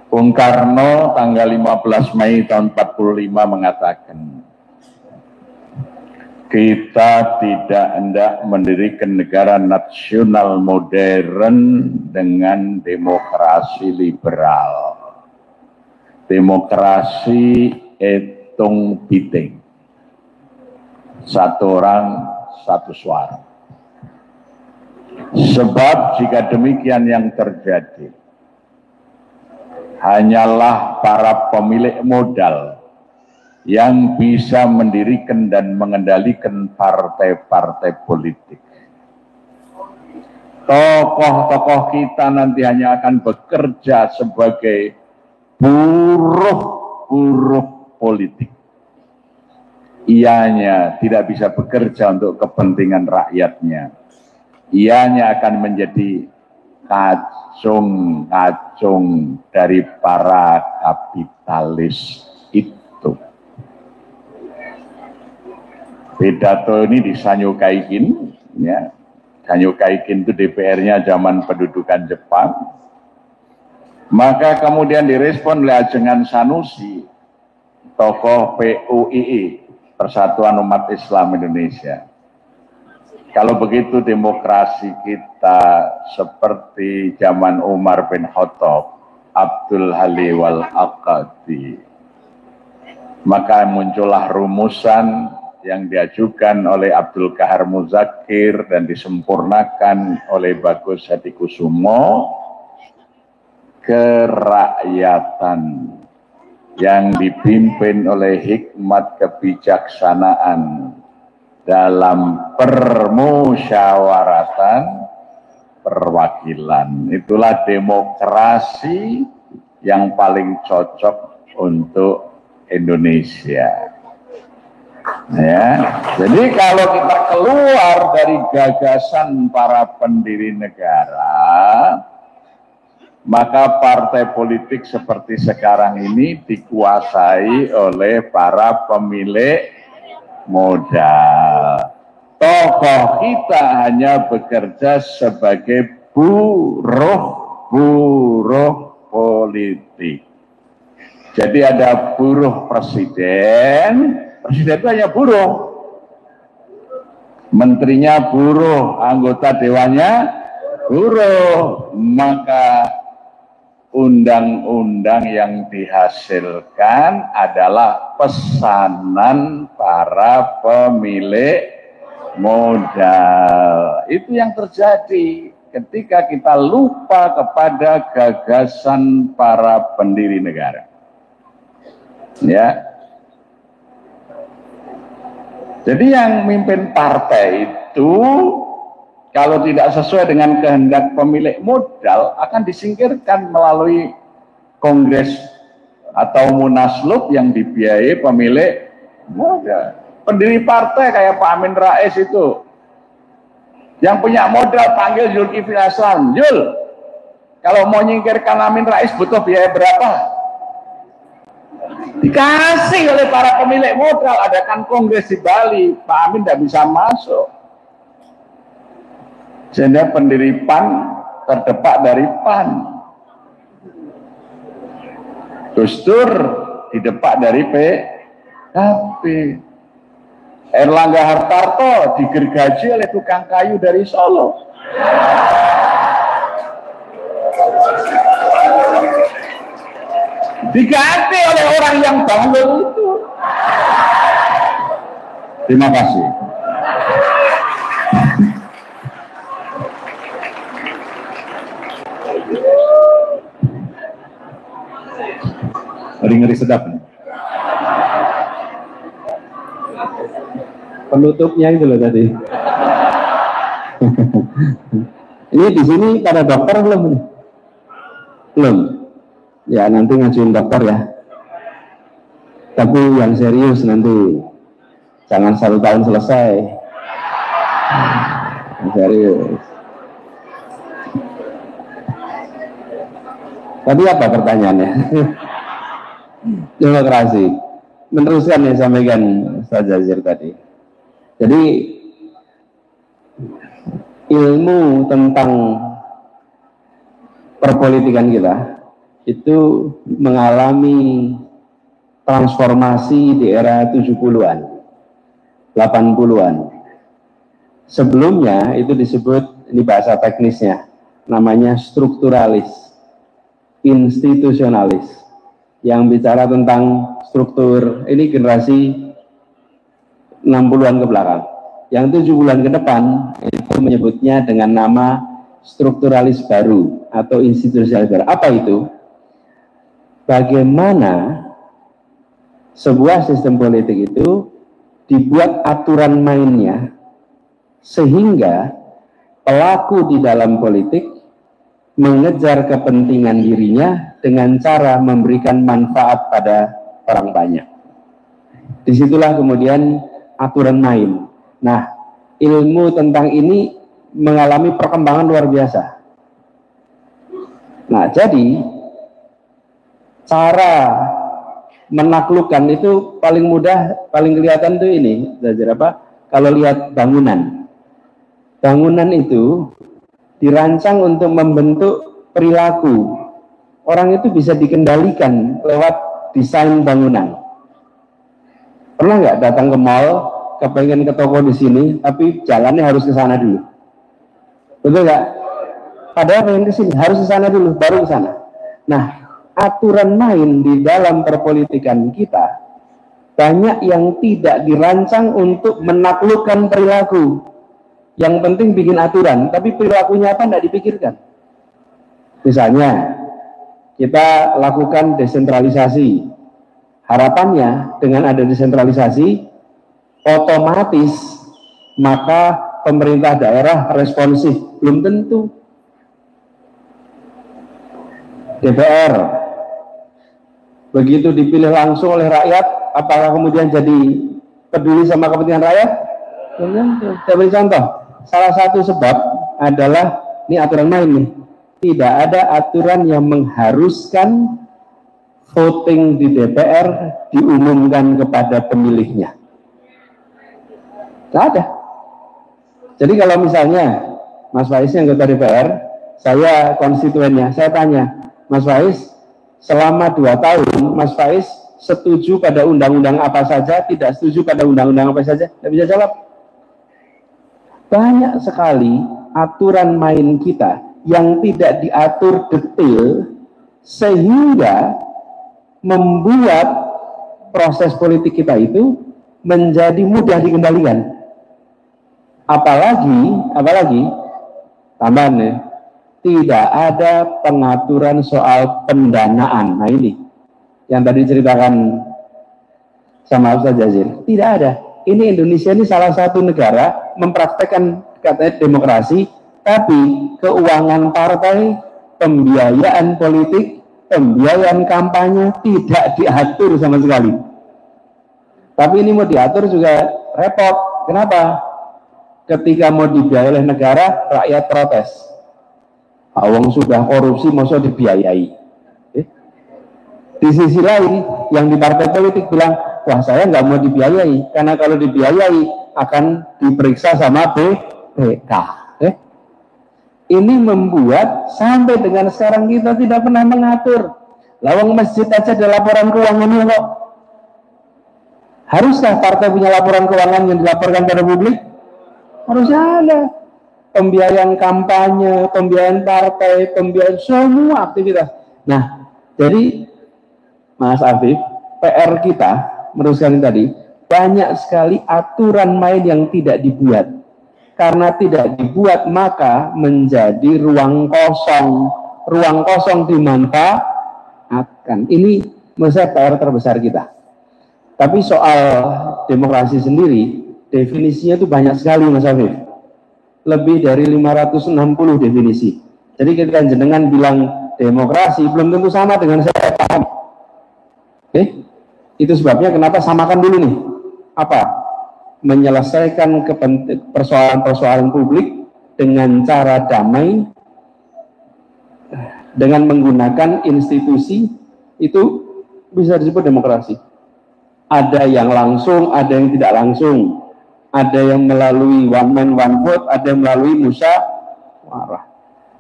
Bung Karno tanggal 15 Mei tahun 45 mengatakan, kita tidak hendak mendirikan negara nasional modern dengan demokrasi liberal. Demokrasi etung piting. Satu orang, satu suara. Sebab jika demikian yang terjadi, hanyalah para pemilik modal yang bisa mendirikan dan mengendalikan partai-partai politik. Tokoh-tokoh kita nanti hanya akan bekerja sebagai buruh politik. Ianya tidak bisa bekerja untuk kepentingan rakyatnya. Ianya akan menjadi kacung-kacung dari para kapitalis itu. Pidato ini di Sanyo Kaikin, ya. Sanyo Kaikin itu DPR-nya zaman pendudukan Jepang. Maka kemudian direspon oleh Ajengan Sanusi, tokoh PUII, Persatuan Umat Islam Indonesia. Kalau begitu demokrasi kita seperti zaman Umar bin Khattab, Abdul Hali wal Aqadi. Maka muncullah rumusan yang diajukan oleh Abdul Qahar Muzakir dan disempurnakan oleh Bagus Hadikusumo, kerakyatan yang dipimpin oleh hikmat kebijaksanaan dalam permusyawaratan perwakilan. Itulah demokrasi yang paling cocok untuk Indonesia. Ya, jadi kalau kita keluar dari gagasan para pendiri negara, maka partai politik seperti sekarang ini dikuasai oleh para pemilik modal. Tokoh kita hanya bekerja sebagai buruh politik. Jadi ada buruh presiden itu hanya buruh. Menterinya buruh, anggota dewannya buruh. Maka undang-undang yang dihasilkan adalah pesanan para pemilik modal. Itu yang terjadi ketika kita lupa kepada gagasan para pendiri negara. Ya. Jadi yang mimpin partai itu kalau tidak sesuai dengan kehendak pemilik modal akan disingkirkan melalui kongres atau munaslup yang dibiayai pemilik modal. Pendiri partai kayak Pak Amin Rais itu yang punya modal panggil Zulkifli Hasan, Jul, kalau mau nyingkirkan Amin Rais butuh biaya berapa? Dikasih oleh para pemilik modal. Adakan kongres di Bali, Pak Amin tidak bisa masuk. Sehingga pendiri PAN terdepak dari PAN. Gus Dur didepak dari PKB. Erlangga Hartarto digergaji oleh tukang kayu dari Solo. Diganti oleh orang yang bangun itu. Terima kasih. Ngeri-ngeri sedap nih. Penutupnya itu loh tadi. Ini di sini pada dokter belum? Belum. Ya nanti ngajuin dokter ya. Tapi yang serius nanti. Jangan 1 tahun selesai. Yang serius. Tadi apa pertanyaannya? Demokrasi. Meneruskan yang sampaikan Ustaz Jazir tadi. Jadi ilmu tentang perpolitikan kita itu mengalami transformasi di era 70-an, 80-an. Sebelumnya itu disebut, ini bahasa teknisnya, namanya strukturalis, institusionalis, yang bicara tentang struktur, ini generasi 60-an ke belakang. Yang 70-an ke depan, itu menyebutnya dengan nama strukturalis baru atau institusionalis baru. Apa itu? Bagaimana sebuah sistem politik itu dibuat aturan mainnya sehingga pelaku di dalam politik mengejar kepentingan dirinya dengan cara memberikan manfaat pada orang banyak. Disitulah kemudian aturan main. Nah, ilmu tentang ini mengalami perkembangan luar biasa. Nah, jadi cara menaklukkan itu paling mudah, paling kelihatan tuh ini, belajar apa? Kalau lihat bangunan. Bangunan itu dirancang untuk membentuk perilaku. Orang itu bisa dikendalikan lewat desain bangunan. Pernah nggak datang ke mall, kepengen ke toko di sini, tapi jalannya harus ke sana dulu? Betul nggak? Padahal pengen ke sini, harus ke sana dulu, baru ke sana. Nah, aturan main di dalam perpolitikan kita banyak yang tidak dirancang untuk menaklukkan perilaku. Yang penting bikin aturan, tapi perilakunya apa tidak dipikirkan. Misalnya, kita lakukan desentralisasi. Harapannya dengan ada desentralisasi, otomatis maka pemerintah daerah responsif. Belum tentu. DPR begitu dipilih langsung oleh rakyat, apakah kemudian jadi peduli sama kepentingan rakyat? Belum tentu. Saya beri contoh. Salah satu sebab adalah, ini aturan main nih, tidak ada aturan yang mengharuskan voting di DPR diumumkan kepada pemilihnya. Tidak ada. Jadi kalau misalnya Mas Faiz yang anggota DPR, saya konstituennya, saya tanya, Mas Faiz, selama 2 tahun Mas Faiz setuju pada undang-undang apa saja, tidak setuju pada undang-undang apa saja? Tidak bisa jawab. Banyak sekali aturan main kita yang tidak diatur detail sehingga membuat proses politik kita itu menjadi mudah dikendalikan. Apalagi tambahan ya, tidak ada pengaturan soal pendanaan. Nah ini yang tadi ceritakan sama Ustaz Jazir, tidak ada. Ini Indonesia ini salah satu negara mempraktekkan katanya demokrasi, tapi keuangan partai, pembiayaan politik, pembiayaan kampanye tidak diatur sama sekali. Tapi ini mau diatur juga repot. Kenapa? Ketika mau dibiayai oleh negara, rakyat protes. Awang sudah korupsi, masa dibiayai. Di sisi lain, yang di partai politik bilang, wah saya nggak mau dibiayai, karena kalau dibiayai akan diperiksa sama BPK. Ini membuat sampai dengan sekarang kita tidak pernah mengatur. Lawang masjid aja ada laporan keuangannya kok. Haruskah partai punya laporan keuangan yang dilaporkan pada publik? Harusnya ada. Pembiayaan kampanye, pembiayaan partai, pembiayaan semua aktivitas. Nah, jadi Mas Afif, PR kita menurut kalian tadi, banyak sekali aturan main yang tidak dibuat. Karena tidak dibuat, maka menjadi ruang kosong. Ruang kosong dimanfaatkan. Ini menurut saya PR terbesar kita. Tapi soal demokrasi sendiri, definisinya itu banyak sekali Mas Afif. Lebih dari 560 definisi. Jadi ketika jenengan bilang demokrasi, belum tentu sama dengan saya paham. Itu sebabnya kenapa samakan dulu nih. Apa? Menyelesaikan persoalan-persoalan publik dengan cara damai, dengan menggunakan institusi, itu bisa disebut demokrasi. Ada yang langsung, ada yang tidak langsung. Ada yang melalui one man one vote, ada yang melalui musyawarah.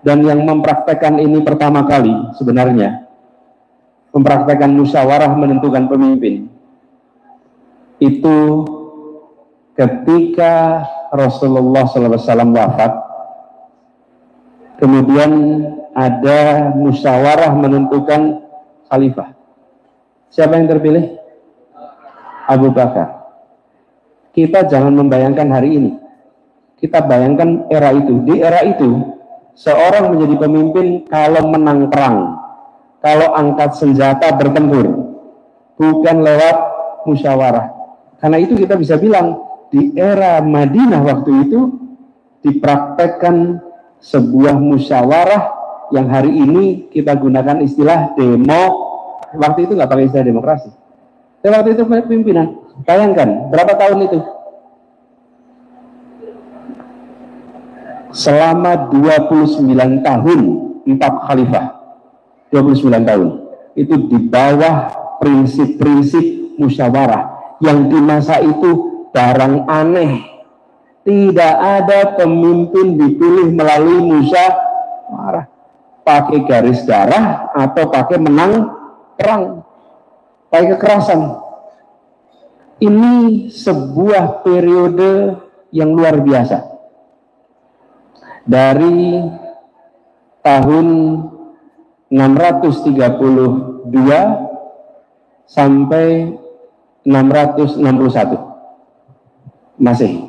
Dan yang mempraktekkan ini pertama kali sebenarnya, mempraktekkan musyawarah menentukan pemimpin, itu ketika Rasulullah SAW wafat, kemudian ada musyawarah menentukan khalifah. Siapa yang terpilih? Abu Bakar. Kita jangan membayangkan hari ini. Kita bayangkan era itu. Di era itu, seorang menjadi pemimpin kalau menang perang, kalau angkat senjata bertempur, bukan lewat musyawarah. Karena itu kita bisa bilang, di era Madinah waktu itu, dipraktekkan sebuah musyawarah yang hari ini kita gunakan istilah demo. Waktu itu nggak pakai istilah demokrasi. Tapi waktu itu pimpinan. Bayangkan, berapa tahun itu? Selama 29 tahun, 4 khalifah. 29 tahun. Itu di bawah prinsip-prinsip musyawarah. Yang di masa itu barang aneh. Tidak ada pemimpin dipilih melalui musyawarah. Pakai garis darah atau pakai menang perang. Pakai kekerasan. Ini sebuah periode yang luar biasa. Dari tahun 632 sampai 661 Masehi.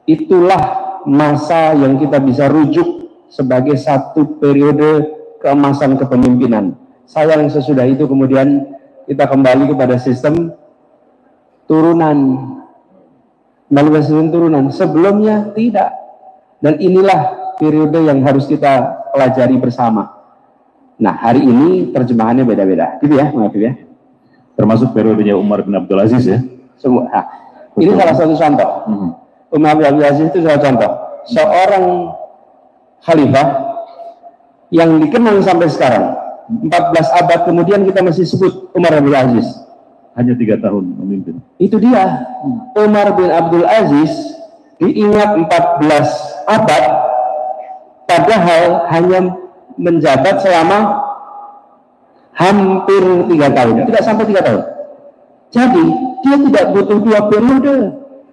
Itulah masa yang kita bisa rujuk sebagai satu periode keemasan kepemimpinan. Sayang sesudah itu kemudian kita kembali kepada sistem turunan. Melalui sistem turunan. Sebelumnya tidak. Dan inilah periode yang harus kita pelajari bersama. Nah, hari ini terjemahannya beda-beda. Gitu ya, maaf ya. Termasuk periodenya Umar bin Abdul Aziz ya. Semua. Nah, ini salah satu contoh. Umar bin Abdul Aziz itu salah contoh. Seorang khalifah yang dikenang sampai sekarang. 14 abad kemudian kita masih sebut Umar bin Abdul Aziz. Hanya 3 tahun memimpin. Itu dia. Umar bin Abdul Aziz diingat 14 abad, padahal hanya menjabat selama hampir 3 tahun. Tidak sampai 3 tahun. Jadi, dia tidak butuh 2 periode.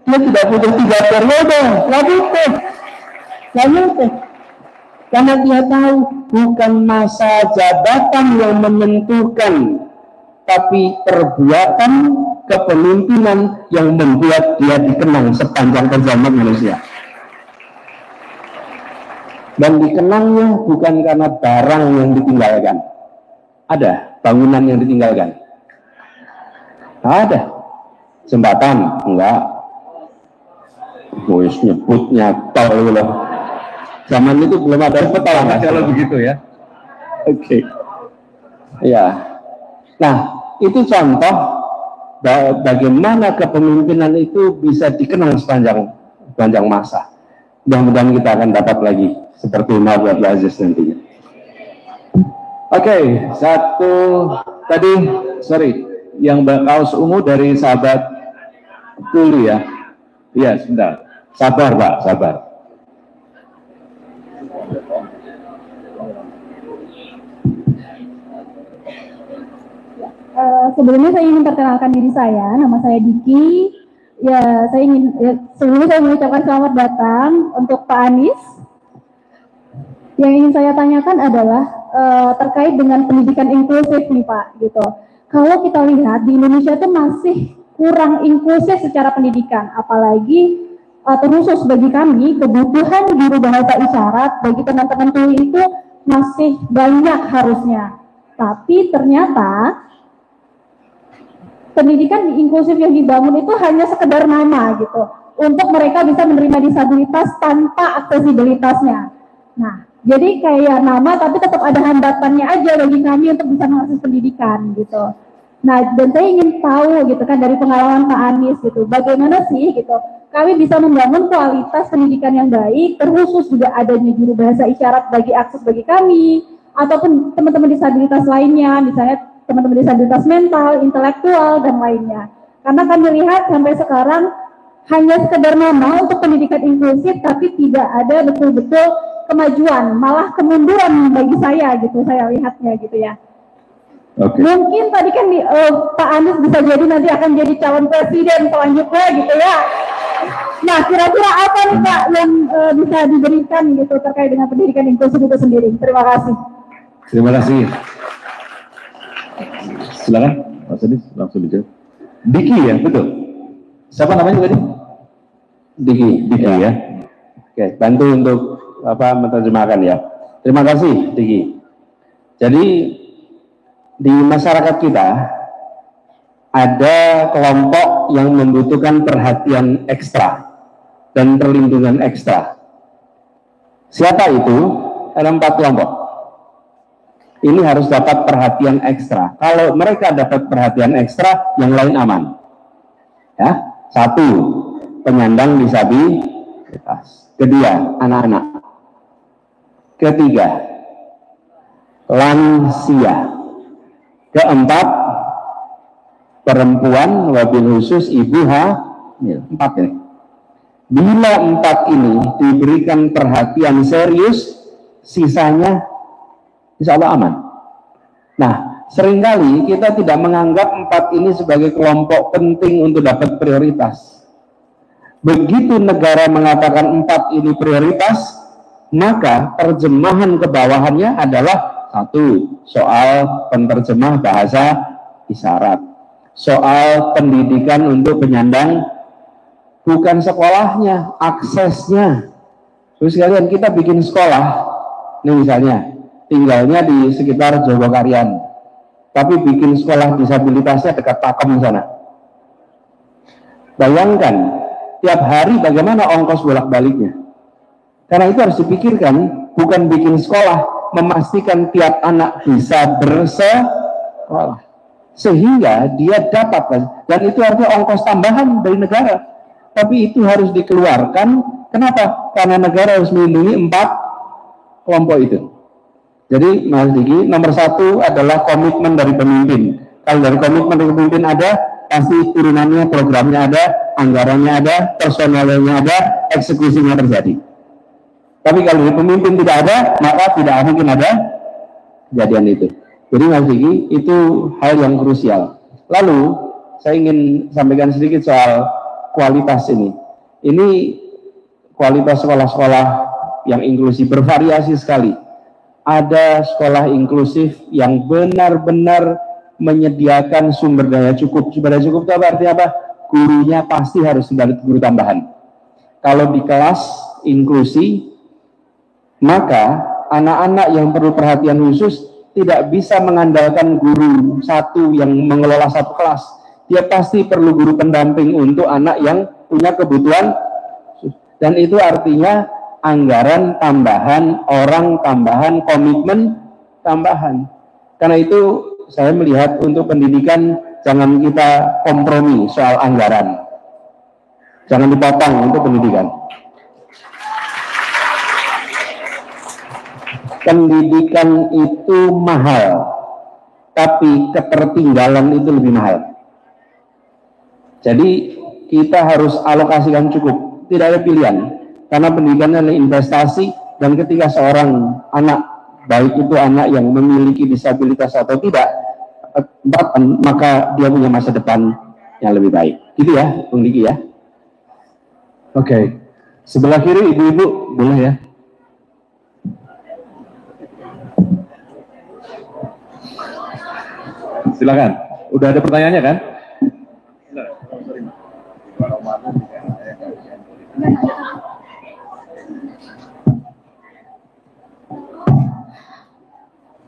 Dia tidak butuh 3 periode. Nggak butuh. Karena dia tahu bukan masa jabatan yang menentukan, tapi perbuatan kepemimpinan yang membuat dia dikenang sepanjang perjalanan manusia. Dan dikenangnya bukan karena barang yang ditinggalkan. Ada bangunan yang ditinggalkan? Nggak ada. Jembatan? Enggak. Wis nyebutnya tol loh. Zaman itu belum ada tol, kalau begitu ya. Oke. Ya. Nah, itu contoh bagaimana kepemimpinan itu bisa dikenang sepanjang masa. Mudah-mudahan kita akan dapat lagi seperti Umar bin Abdul Aziz nantinya. Oke, satu tadi, yang kaos ungu dari sahabat Tuli ya. Iya, sebentar. Sabar Pak, sabar. Sebelumnya saya ingin perkenalkan diri saya, nama saya Diki. Ya, sebelumnya saya mengucapkan selamat datang untuk Pak Anies. Yang ingin saya tanyakan adalah terkait dengan pendidikan inklusif nih Pak, gitu. Kalau kita lihat di Indonesia itu masih kurang inklusif secara pendidikan, apalagi terkhusus bagi kami kebutuhan guru bahasa isyarat bagi teman-teman tuli itu masih banyak harusnya. Tapi ternyata pendidikan inklusif yang dibangun itu hanya sekedar nama gitu, untuk mereka bisa menerima disabilitas tanpa aksesibilitasnya. Nah, jadi kayak nama tapi tetap ada hambatannya aja bagi kami untuk bisa mengakses pendidikan gitu. Nah, dan saya ingin tahu gitu kan dari pengalaman Pak Anies gitu, bagaimana sih gitu kami bisa membangun kualitas pendidikan yang baik, terkhusus juga adanya guru bahasa isyarat bagi akses bagi kami, ataupun teman-teman disabilitas lainnya, misalnya teman-teman disabilitas mental, intelektual, dan lainnya. Karena kami lihat sampai sekarang hanya sekedar nama untuk pendidikan inklusif, tapi tidak ada betul-betul kemajuan, malah kemunduran bagi saya gitu, saya lihatnya gitu ya. Okay. Mungkin tadi kan Pak Anies bisa jadi nanti akan jadi calon presiden selanjutnya gitu ya. Nah, kira-kira apa nih Pak yang bisa diberikan gitu terkait dengan pendidikan inklusif itu sendiri? Terima kasih. Terima kasih. Silakan, Mas Anies langsung dijawab. Diki ya, betul. Siapa namanya tadi? Diki ya. Oke, bantu untuk menerjemahkan ya. Terima kasih, Diki. Jadi di masyarakat kita ada kelompok yang membutuhkan perhatian ekstra dan perlindungan ekstra. Siapa itu? Ada 4 kelompok. Ini harus dapat perhatian ekstra. Kalau mereka dapat perhatian ekstra, yang lain aman. Ya, 1, penyandang disabilitas. 2, anak-anak. 3, lansia. 4, perempuan, wabil khusus ibu hamil. 4 ini. Bila 4 ini diberikan perhatian serius, sisanya insya Allah aman. Nah, seringkali kita tidak menganggap 4 ini sebagai kelompok penting untuk dapat prioritas. Begitu negara mengatakan 4 ini prioritas, maka terjemahan ke bawahnya adalah 1, soal penerjemah bahasa isyarat, soal pendidikan untuk penyandang, bukan sekolahnya, aksesnya. Terus kalian kita bikin sekolah, ini misalnya tinggalnya di sekitar Jogokarian, tapi bikin sekolah disabilitasnya dekat Pakem sana. Bayangkan tiap hari bagaimana ongkos bolak-baliknya. Karena itu harus dipikirkan, bukan bikin sekolah, memastikan tiap anak bisa bersekolah sehingga dia dapat, dan itu artinya ongkos tambahan dari negara, tapi itu harus dikeluarkan. Kenapa? Karena negara harus melindungi 4 kelompok itu. Jadi Mas Diki, nomor 1 adalah komitmen dari pemimpin. Kalau dari komitmen dari pemimpin ada, pasti turunannya, programnya ada, anggarannya ada, personalnya ada, eksekusinya terjadi. Tapi kalau dari pemimpin tidak ada, maka tidak mungkin ada kejadian itu. Jadi Mas Diki, itu hal yang krusial. Lalu saya ingin sampaikan sedikit soal kualitas ini. Ini kualitas sekolah-sekolah yang inklusif, bervariasi sekali. Ada sekolah inklusif yang benar-benar menyediakan sumber daya cukup. Sumber daya cukup itu apa? Artinya apa? Gurunya pasti harus ada guru tambahan. Kalau di kelas inklusi, maka anak-anak yang perlu perhatian khusus tidak bisa mengandalkan guru satu yang mengelola satu kelas. Dia pasti perlu guru pendamping untuk anak yang punya kebutuhan, dan itu artinya anggaran tambahan, orang tambahan, komitmen tambahan. Karena itu saya melihat untuk pendidikan jangan kita kompromi soal anggaran, jangan dipotong untuk pendidikan. Pendidikan itu mahal, tapi ketertinggalan itu lebih mahal. Jadi kita harus alokasikan cukup, tidak ada pilihan, karena pendidikan adalah investasi, dan ketika seorang anak, baik itu anak yang memiliki disabilitas atau tidak, maka dia punya masa depan yang lebih baik. Gitu ya, Bung Diki ya. Oke, sebelah kiri ibu-ibu boleh ya. Silakan. Udah ada pertanyaannya kan?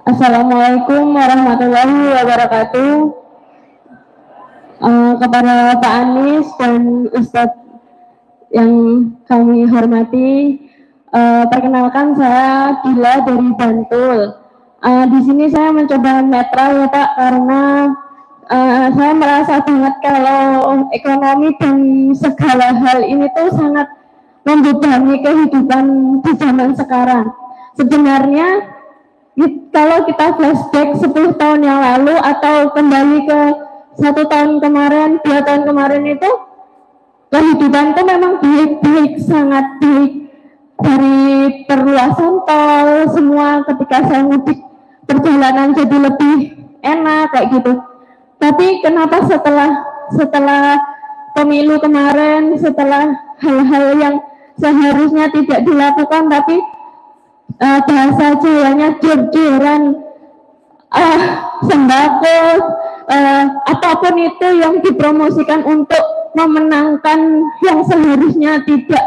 Assalamualaikum warahmatullahi wabarakatuh. Kepada Pak Anies dan Ustadz yang kami hormati, perkenalkan saya Gila dari Bantul. Di sini saya mencoba netral ya Pak, karena saya merasa banget kalau ekonomi dan segala hal ini tuh sangat membebani kehidupan di zaman sekarang. Sebenarnya kalau kita flashback 10 tahun yang lalu atau kembali ke 1 tahun kemarin, 2 tahun kemarin itu kehidupan itu memang baik-baik, sangat baik. Dari perluasan tol, semua ketika saya mudik perjalanan jadi lebih enak kayak gitu. Tapi kenapa setelah pemilu kemarin, setelah hal-hal yang seharusnya tidak dilakukan, tapi bahasa Jawanya jor-joran, sembako, apapun itu yang dipromosikan untuk memenangkan yang seharusnya tidak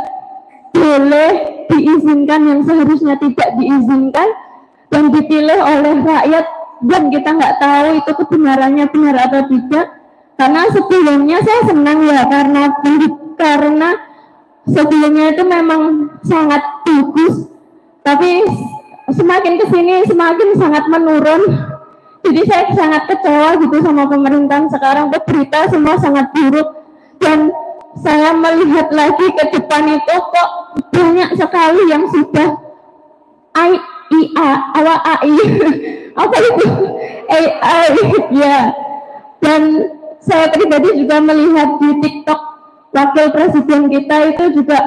boleh diizinkan, yang seharusnya tidak diizinkan, dan dipilih oleh rakyat, dan kita nggak tahu itu kebenarannya benar atau tidak. Karena sebelumnya saya senang ya, karena sebelumnya itu memang sangat bagus, tapi semakin kesini semakin sangat menurun. Jadi saya sangat kecewa gitu sama pemerintahan sekarang, berita semua sangat buruk, dan saya melihat lagi ke depan itu kok banyak sekali yang sudah AI apa itu AI ya. Dan saya pribadi juga melihat di TikTok wakil presiden kita itu juga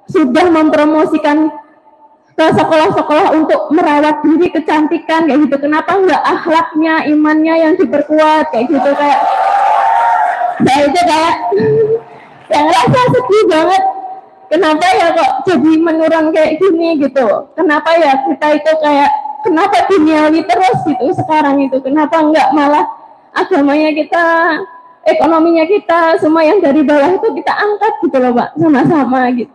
sudah mempromosikan ke sekolah-sekolah untuk merawat diri, kecantikan kayak gitu. Kenapa enggak akhlaknya, imannya yang diperkuat kayak gitu? Kayak saya itu kayak yang rasa sedih banget. Kenapa ya kok jadi menurun kayak gini gitu? Kenapa ya kita itu kayak, kenapa duniawi terus gitu sekarang itu? Kenapa enggak malah agamanya kita, ekonominya kita, semua yang dari bawah itu kita angkat gitu loh Pak, sama-sama gitu.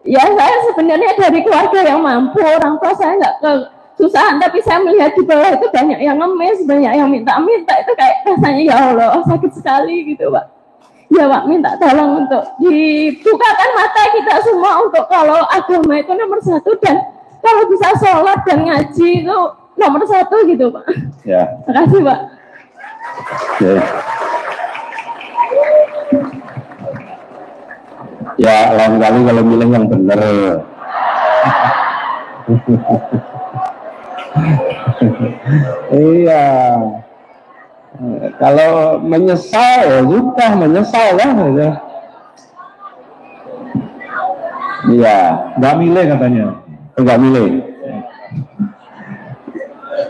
Ya saya sebenarnya dari keluarga yang mampu, orang tua saya nggak kesusahan, tapi saya melihat di bawah itu banyak yang ngemis, banyak yang minta-minta, itu kayak rasanya ya Allah sakit sekali gitu Pak. Ya Pak, minta tolong untuk dibukakan mata kita semua untuk kalau agama itu nomor 1, dan kalau bisa sholat dan ngaji itu nomor 1 gitu Pak. Ya. Terima kasih Pak. Okay. Ya lain kali kalau milih yang benar. Iya. Kalau menyesal ya sudah menyesal lah. Iya. Nggak milih katanya. Nggak milih.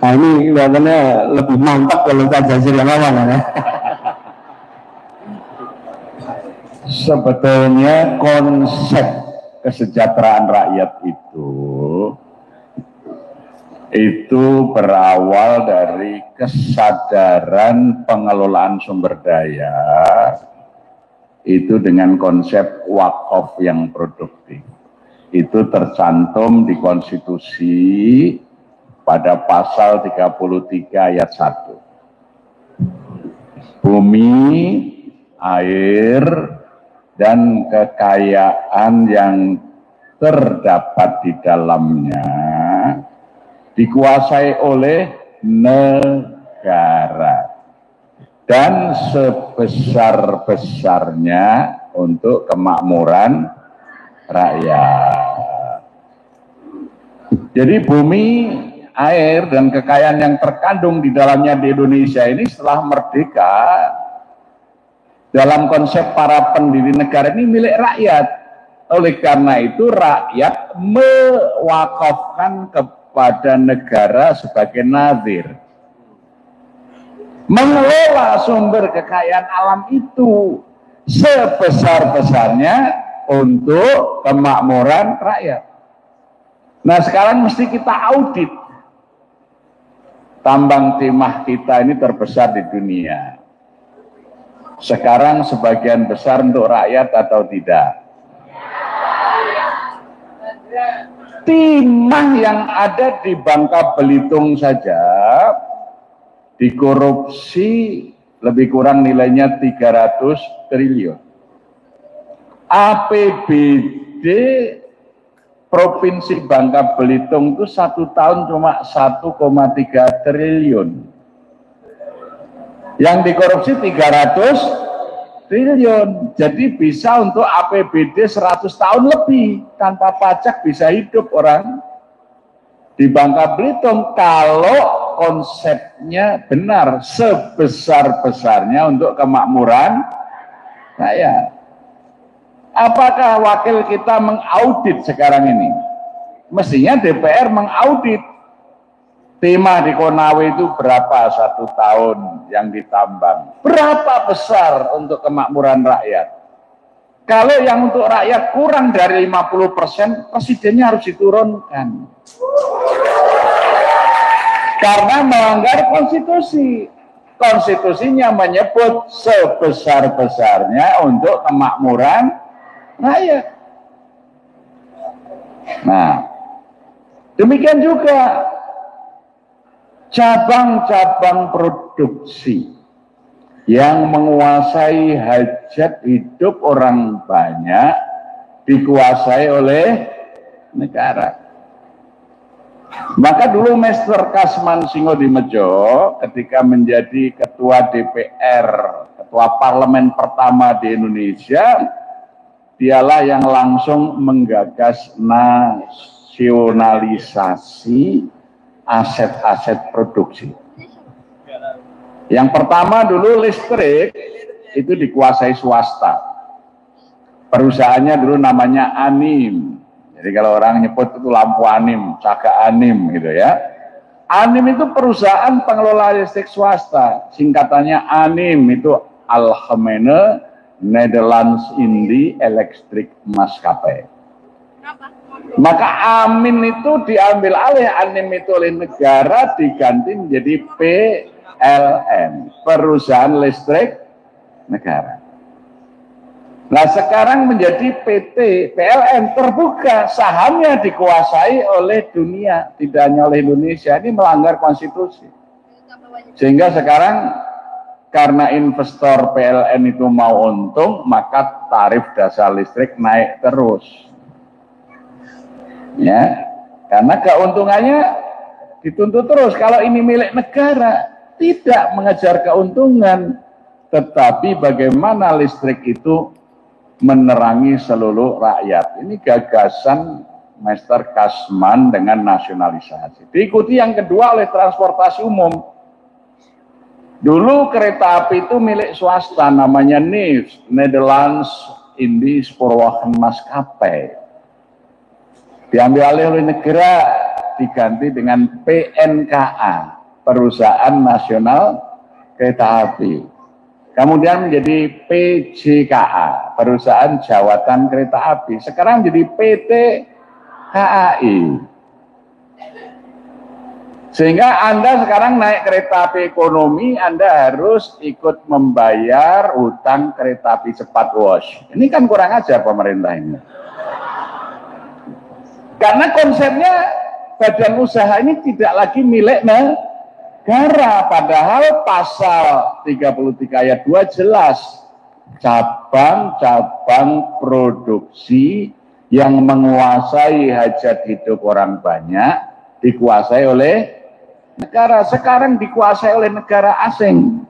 Nah ini kelihatannya lebih mantap kalau Pak Jazir yang ngomong ya. Sebetulnya konsep kesejahteraan rakyat itu berawal dari kesadaran pengelolaan sumber daya itu dengan konsep wakaf yang produktif. Itu tercantum di konstitusi pada pasal 33 ayat 1. Bumi, air, dan kekayaan yang terdapat di dalamnya dikuasai oleh negara dan sebesar-besarnya untuk kemakmuran rakyat. Jadi bumi, air, dan kekayaan yang terkandung di dalamnya di Indonesia ini setelah merdeka, dalam konsep para pendiri negara ini milik rakyat. Oleh karena itu rakyat mewakafkan kepada negara sebagai nazir. Mengelola sumber kekayaan alam itu sebesar-besarnya untuk kemakmuran rakyat. Nah sekarang mesti kita audit. Tambang timah kita ini terbesar di dunia. Sekarang sebagian besar untuk rakyat atau tidak? Timah yang ada di Bangka Belitung saja dikorupsi lebih kurang nilainya 300 triliun. APBD Provinsi Bangka Belitung itu 1 tahun cuma 1,3 triliun. Yang dikorupsi 300 triliun. Jadi bisa untuk APBD 100 tahun lebih. Tanpa pajak bisa hidup orang di Bangka Belitung kalau konsepnya benar, sebesar-besarnya untuk kemakmuran rakyat. Apakah wakil kita mengaudit sekarang ini? Mestinya DPR mengaudit. Timah di Konawe itu berapa 1 tahun yang ditambang? Berapa besar untuk kemakmuran rakyat? Kalau yang untuk rakyat kurang dari 50%, presidennya harus diturunkan. Karena melanggar konstitusi. Konstitusinya menyebut sebesar-besarnya untuk kemakmuran rakyat. Nah, demikian juga cabang-cabang produksi yang menguasai hajat hidup orang banyak dikuasai oleh negara. Maka dulu Mr. Kasman Singodimedjo ketika menjadi ketua DPR, ketua parlemen pertama di Indonesia, dialah yang langsung menggagas nasionalisasi aset-aset produksi. Yang pertama dulu listrik itu dikuasai swasta. Perusahaannya dulu namanya Anim. Jadi kalau orang nyebut itu lampu Anim, Caga Anim gitu ya. Anim itu perusahaan pengelola listrik swasta. Singkatannya Anim itu Algemene Nederlands Indie Electric Maskapai. Maka Amin itu diambil alih, Anim itu oleh negara, diganti menjadi PLN, perusahaan listrik negara. Nah sekarang menjadi PT PLN terbuka, sahamnya dikuasai oleh dunia, tidak hanya oleh Indonesia. Ini melanggar konstitusi. Sehingga sekarang karena investor PLN itu mau untung, maka tarif dasar listrik naik terus. Ya, karena keuntungannya dituntut terus. Kalau ini milik negara, tidak mengejar keuntungan, tetapi bagaimana listrik itu menerangi seluruh rakyat. Ini gagasan Mr. Kasman dengan nasionalisasi. Diikuti yang kedua oleh transportasi umum. Dulu kereta api itu milik swasta, namanya NIS, Nederlands Indie Spoorwegen Maskapai. Diambil alih oleh negara, diganti dengan PNKA, Perusahaan Nasional Kereta Api. kemudian menjadi PJKA, Perusahaan Jawatan Kereta Api, sekarang jadi PT KAI. Sehingga Anda sekarang naik kereta api ekonomi, Anda harus ikut membayar hutang kereta api cepat WOS. Ini kan kurang ajar pemerintah ini. Karena konsepnya badan usaha ini tidak lagi milik negara, padahal pasal 33 ayat 2 jelas cabang-cabang produksi yang menguasai hajat hidup orang banyak dikuasai oleh negara. Sekarang dikuasai oleh negara asing.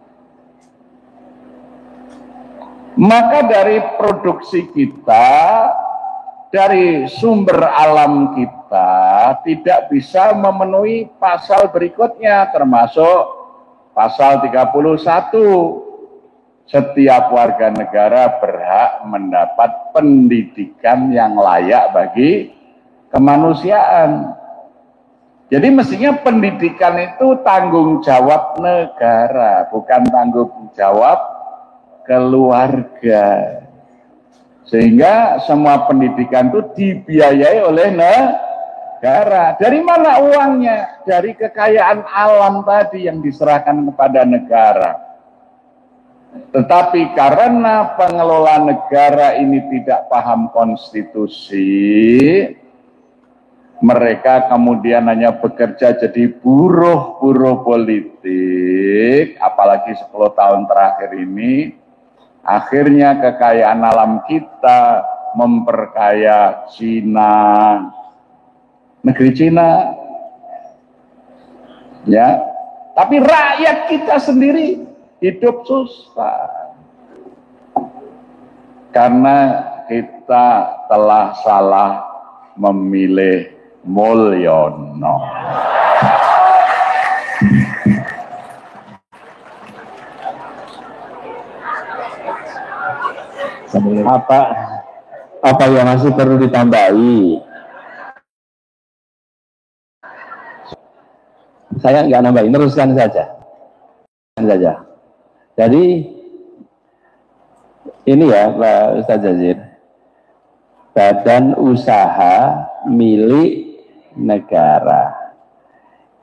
Maka dari produksi kita, dari sumber alam kita tidak bisa memenuhi pasal berikutnya, termasuk pasal 31. Setiap warga negara berhak mendapat pendidikan yang layak bagi kemanusiaan. Jadi mestinya pendidikan itu tanggung jawab negara, bukan tanggung jawab keluarga. Sehingga semua pendidikan itu dibiayai oleh negara. Dari mana uangnya? Dari kekayaan alam tadi yang diserahkan kepada negara. Tetapi karena pengelola negara ini tidak paham konstitusi, mereka kemudian hanya bekerja jadi buruh-buruh politik, apalagi 10 tahun terakhir ini, akhirnya kekayaan alam kita memperkaya Cina, negeri Cina, ya. Tapi rakyat kita sendiri hidup susah karena kita telah salah memilih Mulyono. Apa yang masih perlu ditambahi? Saya nggak nambahin, teruskan saja. Jadi ini ya Pak Ustadz Jazir, badan usaha milik negara.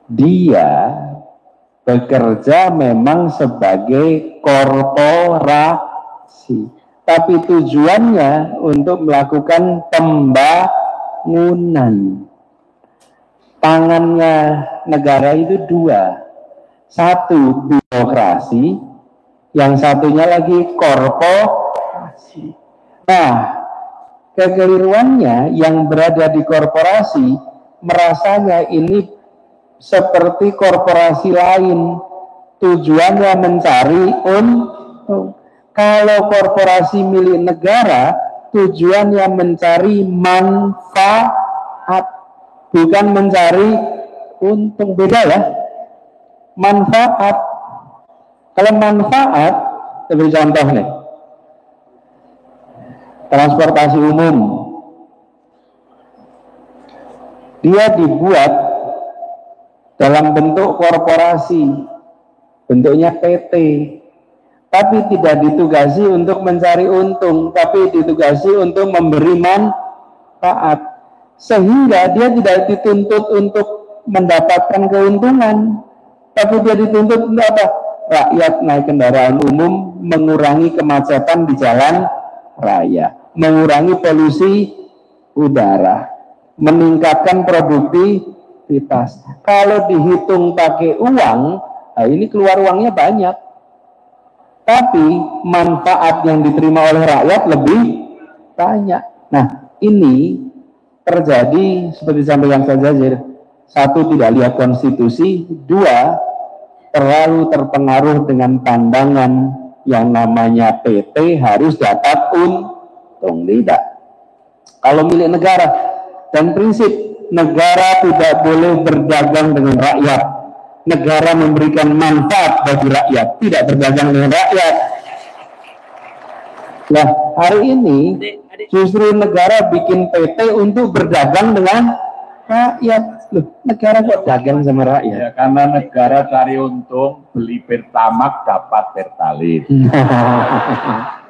Dia bekerja memang sebagai korporasi, tapi tujuannya untuk melakukan pembangunan. Tangannya negara itu dua, satu birokrasi, yang satunya lagi korporasi. Nah, kekeliruannya yang berada di korporasi merasanya ini seperti korporasi lain, tujuannya mencari untung. Kalau korporasi milik negara, tujuannya mencari manfaat, bukan mencari untung. Beda ya, manfaat. Kalau manfaat, seperti contoh nih, transportasi umum, dia dibuat dalam bentuk korporasi, bentuknya PT, tapi tidak ditugasi untuk mencari untung, tapi ditugasi untuk memberi manfaat, sehingga dia tidak dituntut untuk mendapatkan keuntungan, tapi dia dituntut untuk apa? Rakyat naik kendaraan umum, mengurangi kemacetan di jalan raya, mengurangi polusi udara, meningkatkan produktivitas. Kalau dihitung pakai uang, nah ini keluar uangnya banyak, tapi manfaat yang diterima oleh rakyat lebih banyak. Nah, ini terjadi seperti sampaikan Ustaz Jazir. Satu, tidak lihat konstitusi. Dua, terlalu terpengaruh dengan pandangan yang namanya PT harus dapat untung. Tidak. Kalau milik negara, dan prinsip negara tidak boleh berdagang dengan rakyat. Negara memberikan manfaat bagi rakyat, tidak berdagang dengan rakyat. Nah, hari ini justru negara bikin PT untuk berdagang dengan rakyat. Loh, negara kok dagang sama rakyat? Ya, karena negara cari untung, beli Pertamax dapat Pertalite.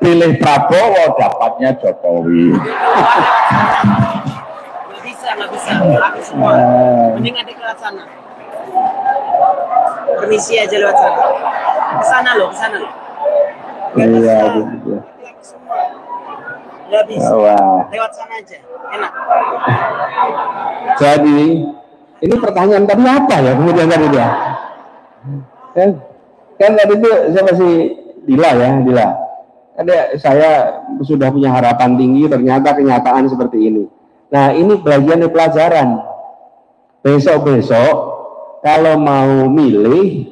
Pilih Prabowo dapatnya Jokowi. Nggak bisa, habis semua. Mending ada ke sana. Permisi aja lewat sana. Ke sana loh. Iya, gitu. Nggak bisa. Lewat sana aja, enak. Jadi, ini pertanyaan tadi apa ya? Kemudian tadi dia, kan tadi itu saya masih Dila. Ada saya sudah punya harapan tinggi, ternyata kenyataan seperti ini. Nah, ini bagian dari pelajaran. Besok-besok kalau mau milih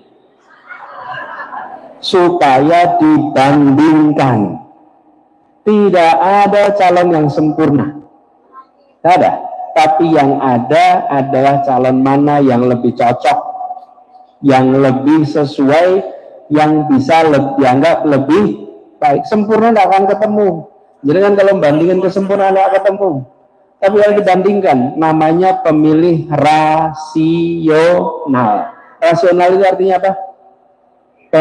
supaya dibandingkan. Tidak ada calon yang sempurna. Tidak ada. Tapi yang ada adalah calon mana yang lebih cocok, yang lebih sesuai, yang bisa dianggap lebih baik. Sempurna tidak akan ketemu. Jadi kan kalau bandingin kesempurnaan tidak ketemu. Tapi kalau dibandingkan, namanya pemilih rasional. Rasional itu artinya apa?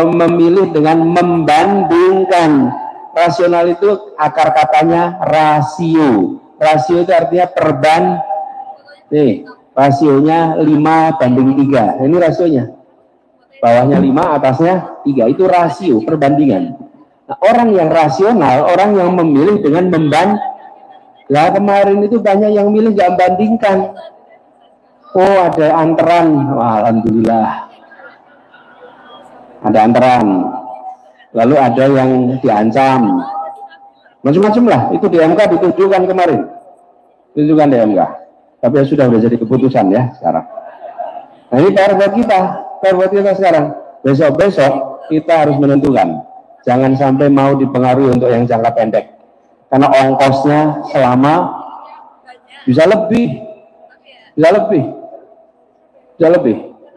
Memilih dengan membandingkan. Rasional itu akar katanya rasio. Rasio itu artinya nih, rasionya 5:3. Ini rasionya. Bawahnya 5, atasnya 3. Itu rasio, perbandingan. Nah, orang yang rasional, orang yang memilih dengan membandingkan. Lah kemarin itu banyak yang milih nggak membandingkan. Oh, ada antrean. Wah, alhamdulillah. Ada antrean. Lalu ada yang diancam. Macam-macam lah. Itu di MK ditujukan kemarin. Ditujukan di MK. Tapi ya sudah jadi keputusan ya sekarang. Nah, ini PR buat kita. PR buat kita sekarang. Besok-besok kita harus menentukan. Jangan sampai mau dipengaruhi untuk yang jangka pendek. Karena ongkosnya selama bisa lebih.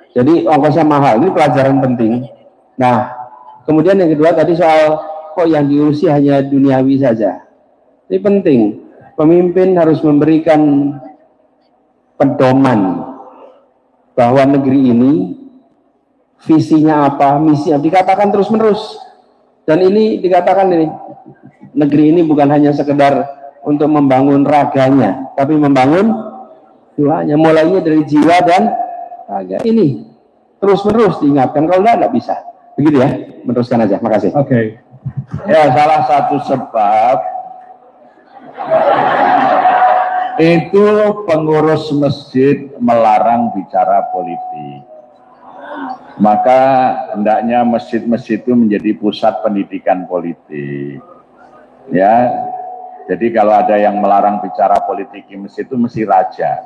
Jadi ongkosnya mahal. Ini pelajaran penting. Nah, kemudian yang kedua tadi soal kok yang diurusi hanya duniawi saja. Ini penting. Pemimpin harus memberikan pedoman bahwa negeri ini visinya apa, misinya dikatakan terus-menerus. Dan ini dikatakan ini negeri ini bukan hanya sekedar untuk membangun raganya, tapi membangun jiwanya. Mulainya dari jiwa dan raga. Ini terus-menerus diingatkan. Kalau tidak bisa. Begitu ya. Meneruskan aja. Makasih. Oke. Ya, salah satu sebab itu pengurus masjid melarang bicara politik. Maka hendaknya masjid-masjid itu menjadi pusat pendidikan politik. Ya, jadi kalau ada yang melarang bicara politik di masjid itu mesti raja.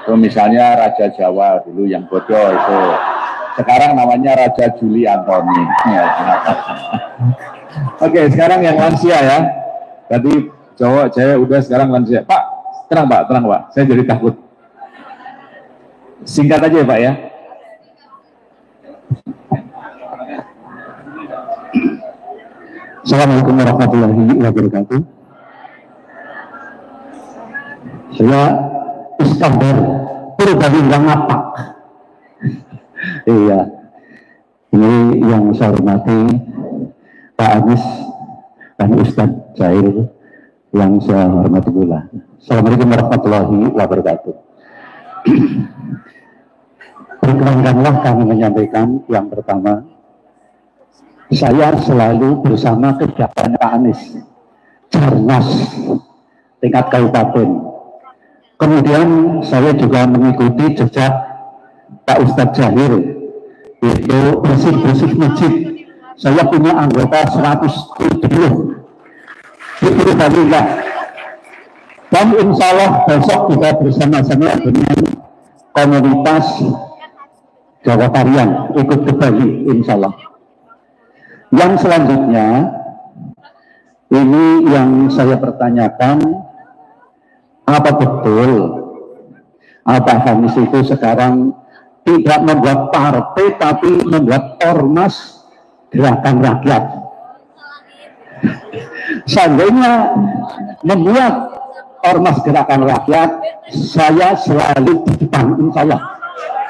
Itu misalnya Raja Jawa dulu yang bodoh itu. Sekarang namanya Raja Juli Antoni. Ya. Oke, sekarang yang lansia ya. Tadi cowok, cewek udah, sekarang lansia. Pak, tenang Pak. Saya jadi takut. Singkat aja ya Pak ya. Assalamualaikum warahmatullahi wabarakatuh. Saya Iskandar Pribadi Ngapak. Iya, ini yang saya hormati Pak Anies dan Ustadz Jair yang saya hormati pula. Assalamualaikum warahmatullahi wabarakatuh. Perkenankanlah kami menyampaikan yang pertama, saya selalu bersama kegiatan Pak Anies, Jarnas tingkat kabupaten. Kemudian saya juga mengikuti jejak Pak Ustadz Jair, yaitu bersih-bersih masjid. Saya punya anggota 170. Alhamdulillah. Dan insya Allah besok kita bersama-sama dengan komunitas Jawa Tarian ikut ke Bali, insya Allah. Yang selanjutnya, ini yang saya pertanyakan, apa betul Pak Anies itu sekarang tidak membuat partai tapi membuat ormas gerakan rakyat? Seandainya membuat Ormas Gerakan Rakyat, saya selalu di depan, insya Allah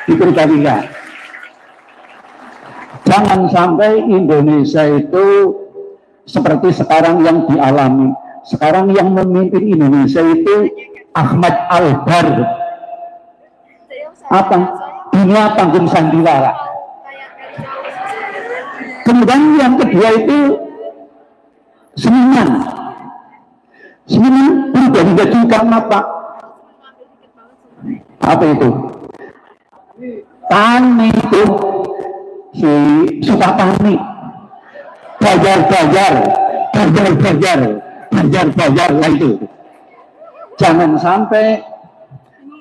di Purbalingga. Jangan sampai Indonesia itu seperti sekarang yang dialami. Sekarang yang memimpin Indonesia itu Ahmad Albar. Apa? Dunia panggung sandiwara. Kemudian yang kedua itu seniman. Seniman Purbalingga juga apa? Apa itu? Tani itu. Si Sukatani, Bajar lah itu. Jangan sampai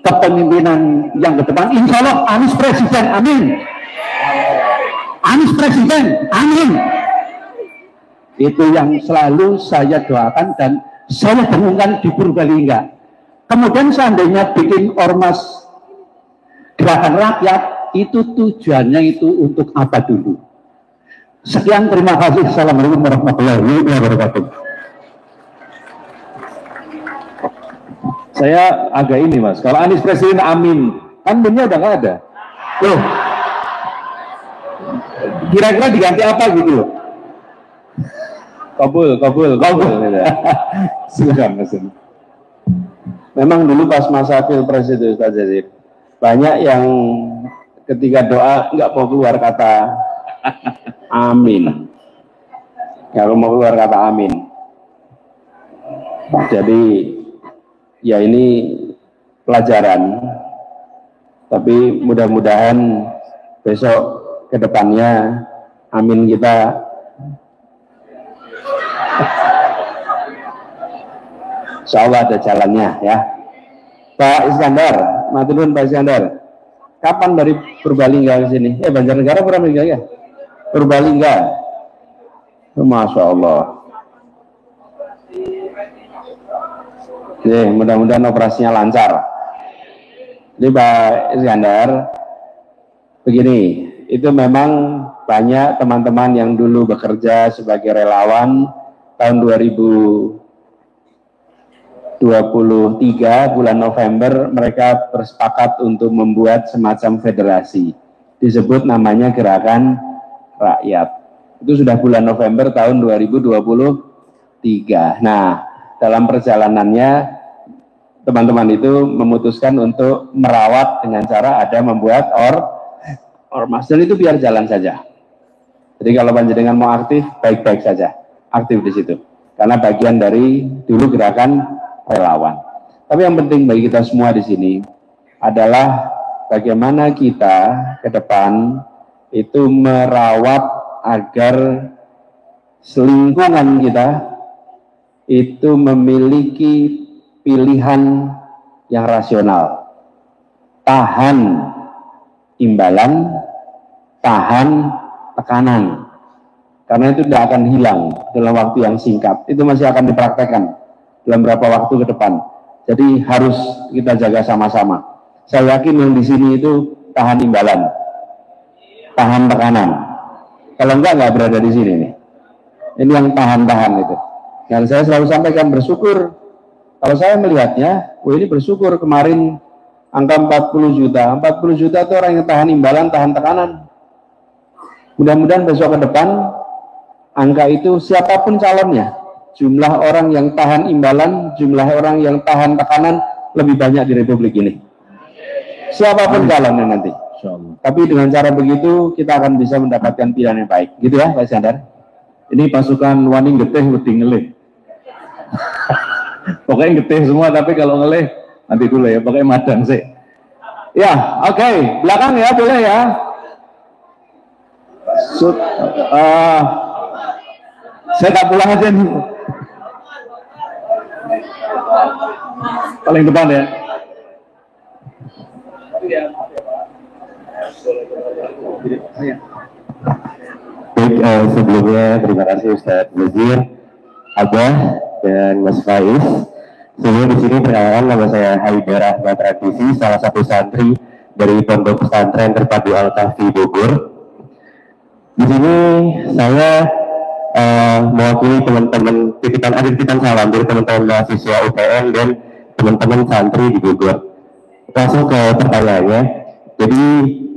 kepemimpinan yang ke depan, insya Allah Anies Presiden, amin. Anies Presiden, amin. Itu yang selalu saya doakan dan saya dengungkan di Purbalingga. Kemudian seandainya bikin ormas Gerakan Rakyat, itu tujuannya itu untuk apa dulu? Sekian, terima kasih. Assalamualaikum warahmatullahi wabarakatuh. Saya agak ini Mas, kalau Anies Presiden amin, kan bener udah nggak ada. Loh, kira-kira diganti apa gitu loh? Kabul. Silakan Mas. Memang dulu pas masa Pilpres itu Ustaz Jazir, banyak yang ketika doa nggak mau keluar kata amin, nggak mau keluar kata amin. Jadi ya ini pelajaran, tapi mudah-mudahan besok ke depannya amin kita insya Allah ada jalannya ya. Pak Iskandar, maturnuwun Pak Iskandar. Kapan dari Purbalingga ke sini? Banjarnegara Purbalingga ya? Purbalingga. Masya Allah. Mudah-mudahan operasinya lancar. Jadi Pak Iskandar, begini, itu memang banyak teman-teman yang dulu bekerja sebagai relawan tahun 2023 bulan November mereka bersepakat untuk membuat semacam federasi, disebut namanya Gerakan Rakyat. Itu sudah bulan November tahun 2023. Nah, dalam perjalanannya teman-teman itu memutuskan untuk merawat dengan cara ada membuat ormas, dan itu biar jalan saja. Jadi kalau panjenengan mau aktif, baik-baik saja aktif di situ, karena bagian dari dulu gerakan relawan. Tapi yang penting bagi kita semua di sini adalah bagaimana kita ke depan itu merawat agar lingkungan kita itu memiliki pilihan yang rasional, tahan imbalan, tahan tekanan, karena itu tidak akan hilang dalam waktu yang singkat, itu masih akan dipraktekkan dalam beberapa waktu ke depan. Jadi harus kita jaga sama-sama. Saya yakin yang di sini itu tahan imbalan, tahan tekanan. Kalau enggak berada di sini nih. Ini yang tahan-tahan itu. Dan saya selalu sampaikan bersyukur. Kalau saya melihatnya, ini bersyukur kemarin angka 40 juta. 40 juta itu orang yang tahan imbalan, tahan tekanan. Mudah-mudahan besok ke depan angka itu siapapun calonnya, jumlah orang yang tahan imbalan, jumlah orang yang tahan tekanan lebih banyak di Republik ini. Siapapun calonnya nanti. Tapi dengan cara begitu kita akan bisa mendapatkan pilihan yang baik. Gitu ya Pak Iskandar? Ini pasukan wani getih wedi ngelih. Pokoknya getih semua, tapi kalau ngelih nanti dulu ya, pokoknya madang sih. Ya, oke. Belakang ya, boleh ya. Saya tak pulang aja nih. Paling depan ya. Baik, sebelumnya terima kasih Ustadz Jazir, Abah, dan Mas Faiz. Sebelum di sini perkenalkan, nama saya Haidar Ahmad Radisi, salah satu santri dari Pondok Pesantren Terpadu Al-Kahfi Bogor. Di sini saya mewakili teman-teman titipan salam dari teman-teman mahasiswa UPN dan teman-teman santri di Bogor. Langsung ke pertanyaannya. Jadi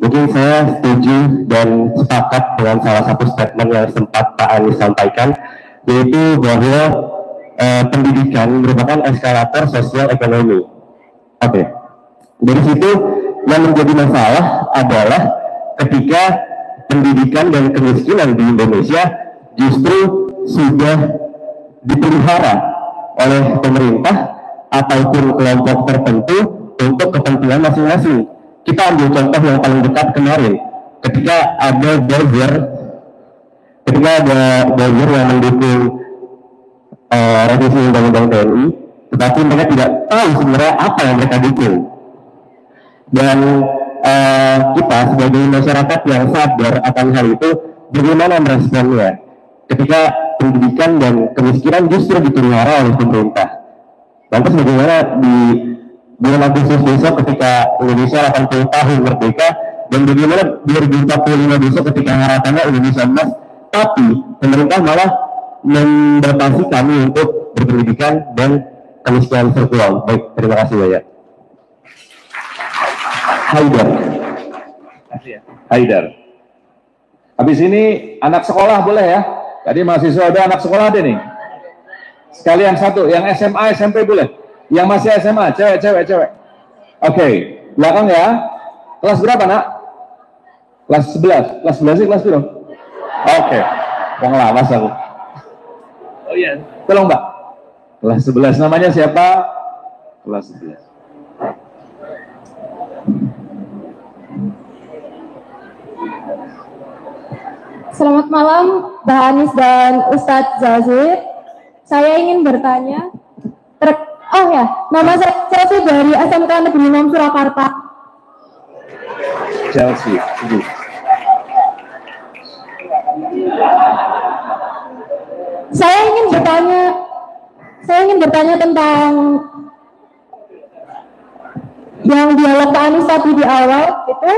mungkin saya setuju dan sepakat dengan salah satu statement yang sempat Pak Anies sampaikan, yaitu bahwa pendidikan merupakan eskalator sosial ekonomi. Oke. Dari situ yang menjadi masalah adalah ketika pendidikan dan kemiskinan di Indonesia justru sudah dipelihara oleh pemerintah ataupun kelompok tertentu untuk kepentingan masing-masing. Kita ambil contoh yang paling dekat kemarin, ketika ada buzzer yang mendukung revisi undang-undang TNI, tetapi mereka tidak tahu sebenarnya apa yang mereka dukung. Dan kita sebagai masyarakat yang sadar akan hal itu, bagaimana meresponnya ketika pendidikan dan kemiskinan justru dipelihara oleh pemerintah. Lantas bagaimana di bulan Agustus besok ketika Indonesia 80 tahun merdeka, dan bagaimana 2045 besok ketika harapannya Indonesia emas, tapi pemerintah malah membatasi kami untuk berpendidikan dan kemiskinan virtual. Baik, terima kasih banyak. Haidar. Habis ini anak sekolah boleh ya? Tadi mahasiswa ada anak sekolah ada nih. Sekalian satu, yang SMA, SMP boleh. Yang masih SMA, cewek. Oke, belakang ya. Kelas berapa nak? Kelas 11. Kelas 11 sih kelas berapa? Oke. Yang lawas aku. Oh iya. Tolong Mbak. Kelas 11 namanya siapa? Kelas 11. Selamat malam, Mbak Anies dan Ustadz Jazir. Saya ingin bertanya, nama saya Chelsea dari SMK Negeri 6 Surakarta. Chelsea. Saya ingin bertanya tentang yang dialog Pak Anies tadi di awal itu,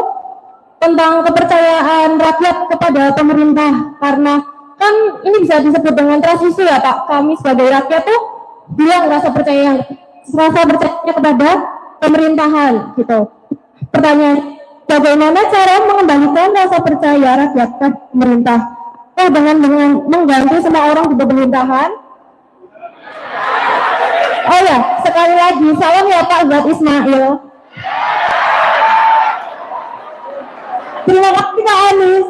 tentang kepercayaan rakyat kepada pemerintah, karena kan ini bisa disebut dengan transisi ya Pak. Kami sebagai rakyat tuh bilang rasa percayanya kepada pemerintahan gitu. Pertanyaan, bagaimana cara mengembalikan rasa percaya rakyat ke pemerintah? Dengan mengganti semua orang di pemerintahan. Oh ya, sekali lagi salam ya Pak Zat Ismail. Terima kasih Pak Anies.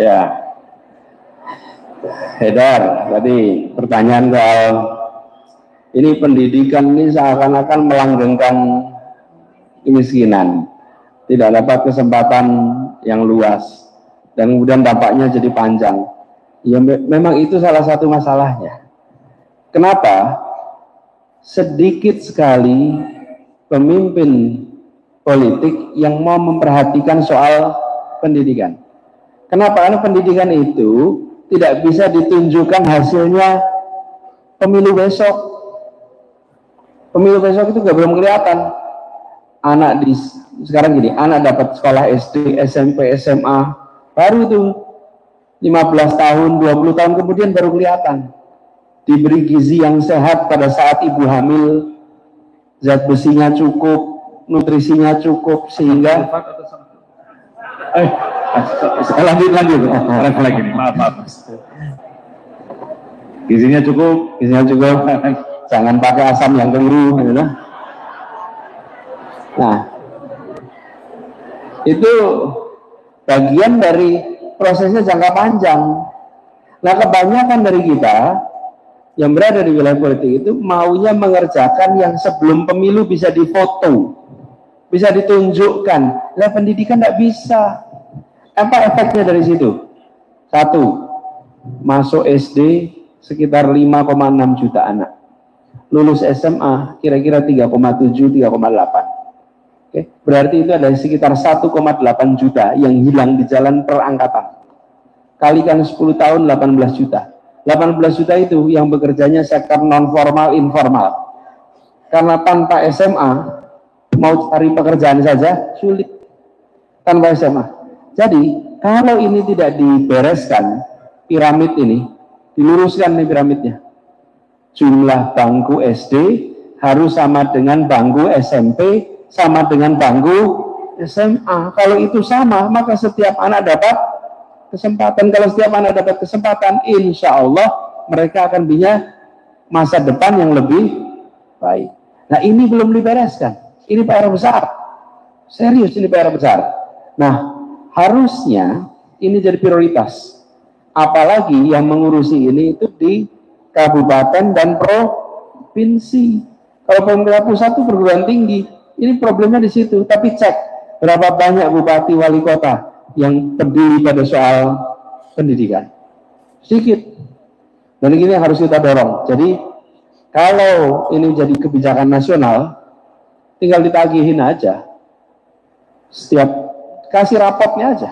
Ya, Haidar, tadi pertanyaan soal ini pendidikan ini seakan-akan melanggengkan kemiskinan, tidak dapat kesempatan yang luas, dan kemudian dampaknya jadi panjang. Ya memang itu salah satu masalahnya. Kenapa? Sedikit sekali pemimpin politik yang mau memperhatikan soal pendidikan. Kenapa? Karena pendidikan itu tidak bisa ditunjukkan hasilnya pemilu besok. Pemilu besok itu nggak belum kelihatan. Anak sekarang gini, anak dapat sekolah SD, SMP, SMA, baru itu 15 tahun, 20 tahun kemudian baru kelihatan. Diberi gizi yang sehat pada saat ibu hamil, zat besinya cukup, nutrisinya cukup, sehingga lanjut lagi nih, maaf. Gizinya cukup, jangan pakai asam yang keliru, gitu. Nah, itu bagian dari prosesnya jangka panjang. Nah, kebanyakan dari kita yang berada di wilayah politik itu maunya mengerjakan yang sebelum pemilu bisa difoto, bisa ditunjukkan. Nah, pendidikan tidak bisa. Apa efeknya dari situ? Satu, masuk SD sekitar 5,6 juta anak. Lulus SMA kira-kira 3,7, 3,8. Oke, berarti itu ada sekitar 1,8 juta yang hilang di jalan perangkatan. Kalikan 10 tahun 18 juta. 18 juta itu yang bekerjanya sektor non formal informal. Karena tanpa SMA mau cari pekerjaan saja sulit tanpa SMA. Jadi kalau ini tidak dibereskan, piramid ini diluruskan nih piramidnya. Jumlah bangku SD harus sama dengan bangku SMP, sama dengan bangku SMA. Kalau itu sama, maka setiap anak dapat kesempatan. Kalau setiap anak dapat kesempatan, insya Allah mereka akan punya masa depan yang lebih baik. Nah, ini belum dibereskan. Ini PR besar. Serius, ini PR besar. Nah, harusnya ini jadi prioritas. Apalagi yang mengurusi ini itu di kabupaten dan provinsi. Kalau pemerintah pusat itu perguruan tinggi, ini problemnya di situ. Tapi cek berapa banyak bupati wali kota yang peduli pada soal pendidikan. Sedikit. Dan ini harus kita dorong. Jadi kalau ini jadi kebijakan nasional, tinggal ditagihin aja. Setiap kasih rapotnya aja.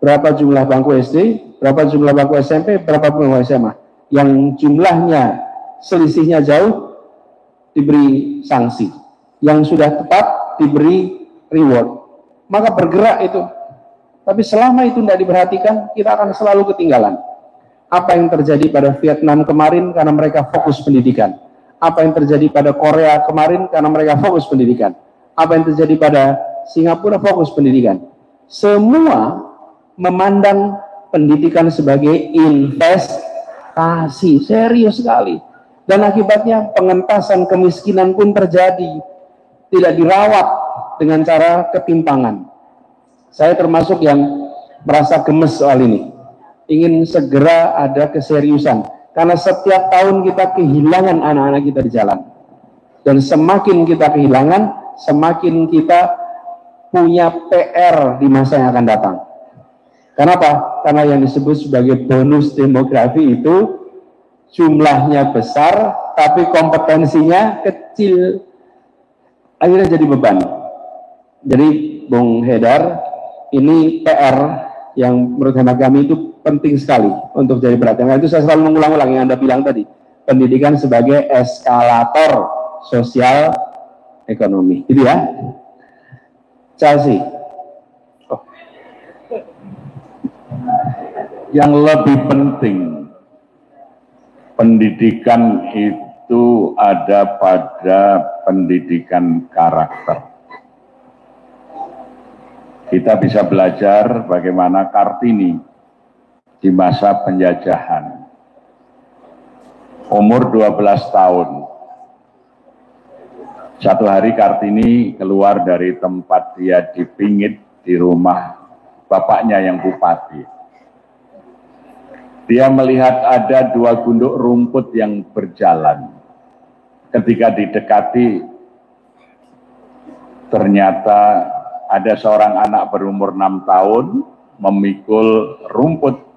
Berapa jumlah bangku SD, berapa jumlah bangku SMP, berapa bangku SMA. Yang jumlahnya selisihnya jauh diberi sanksi. Yang sudah tepat diberi reward. Maka bergerak itu. Tapi selama itu tidak diperhatikan, kita akan selalu ketinggalan. Apa yang terjadi pada Vietnam kemarin karena mereka fokus pendidikan. Apa yang terjadi pada Korea kemarin karena mereka fokus pendidikan. Apa yang terjadi pada Singapura fokus pendidikan. Semua memandang pendidikan sebagai investasi. Serius sekali. Dan akibatnya pengentasan kemiskinan pun terjadi. Tidak dirawat dengan cara ketimpangan. Saya termasuk yang merasa gemes soal ini. Ingin segera ada keseriusan. Karena setiap tahun kita kehilangan anak-anak kita di jalan. Dan semakin kita kehilangan, semakin kita punya PR di masa yang akan datang. Kenapa? Karena yang disebut sebagai bonus demografi itu jumlahnya besar, tapi kompetensinya kecil. Akhirnya jadi beban. Jadi, Bung Haidar, ini PR yang menurut hemat kami itu penting sekali untuk jadi perhatian. Itu saya selalu mengulang-ulang yang Anda bilang tadi. Pendidikan sebagai eskalator sosial ekonomi. Gitu ya. Chelsea. Oh. Yang lebih penting, pendidikan itu ada pada pendidikan karakter. Kita bisa belajar bagaimana Kartini di masa penjajahan. Umur 12 tahun. Satu hari Kartini keluar dari tempat dia dipingit di rumah bapaknya yang bupati. Dia melihat ada 2 gunduk rumput yang berjalan. Ketika didekati, ternyata ada seorang anak berumur 6 tahun memikul rumput.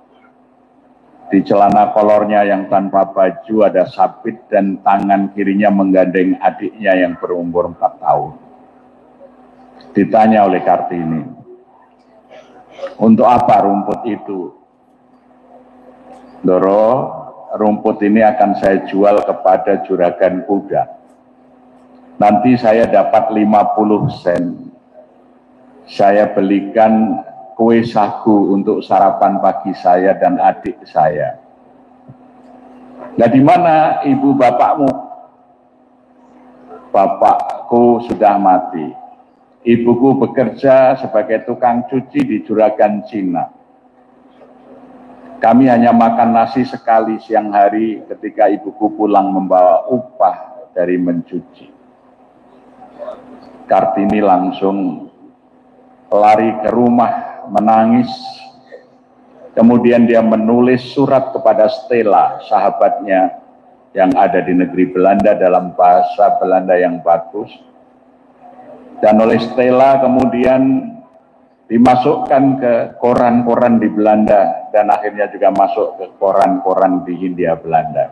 Di celana kolornya yang tanpa baju ada sabit dan tangan kirinya menggandeng adiknya yang berumur 4 tahun. Ditanya oleh Kartini, untuk apa rumput itu? Doro, rumput ini akan saya jual kepada juragan kuda. Nanti saya dapat 50 sen. Saya belikan kue sagu untuk sarapan pagi saya dan adik saya. Nah, di mana ibu bapakmu? Bapakku sudah mati. Ibuku bekerja sebagai tukang cuci di juragan Cina. Kami hanya makan nasi sekali siang hari ketika ibuku pulang membawa upah dari mencuci. Kartini langsung lari ke rumah menangis. Kemudian dia menulis surat kepada Stella, sahabatnya yang ada di negeri Belanda dalam bahasa Belanda yang bagus. Dan oleh Stella kemudian dimasukkan ke koran-koran di Belanda dan akhirnya juga masuk ke koran-koran di Hindia Belanda.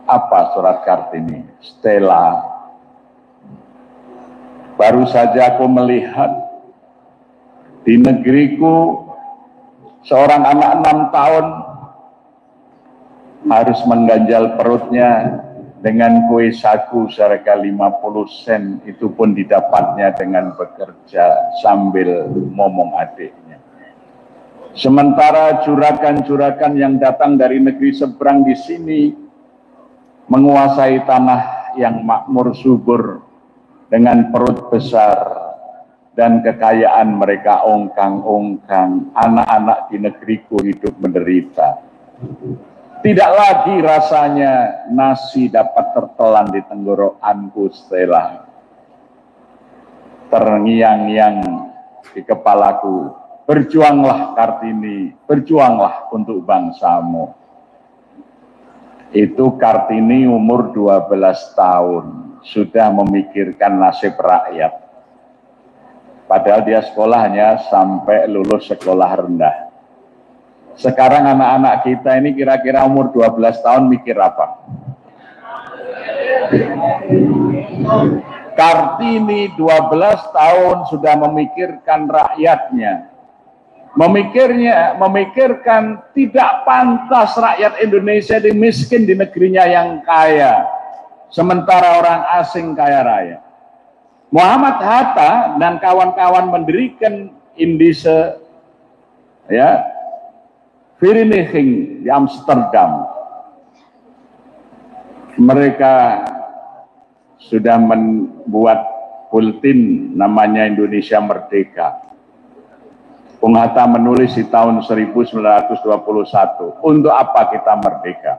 Apa surat Kartini? Stella, baru saja aku melihat di negeriku, seorang anak 6 tahun harus mengganjal perutnya dengan kue sagu seharga 50 sen, itu pun didapatnya dengan bekerja sambil ngomong adiknya. Sementara juragan-juragan yang datang dari negeri seberang di sini menguasai tanah yang makmur subur dengan perut besar dan kekayaan mereka ongkang-ongkang, anak-anak di negeriku hidup menderita. Tidak lagi rasanya nasi dapat tertelan di tenggorokanku setelah terngiang-ngiang di kepalaku. Berjuanglah Kartini, berjuanglah untuk bangsamu. Itu Kartini umur 12 tahun, sudah memikirkan nasib rakyat. Padahal dia sekolahnya sampai lulus sekolah rendah. Sekarang anak-anak kita ini kira-kira umur 12 tahun mikir apa? Kartini 12 tahun sudah memikirkan rakyatnya. Memikirkan tidak pantas rakyat Indonesia miskin di negerinya yang kaya, sementara orang asing kaya raya. Muhammad Hatta dan kawan-kawan mendirikan Indische Vereniging di Amsterdam. Mereka sudah membuat bulletin namanya Indonesia Merdeka. Bung Hatta menulis di tahun 1921, untuk apa kita merdeka?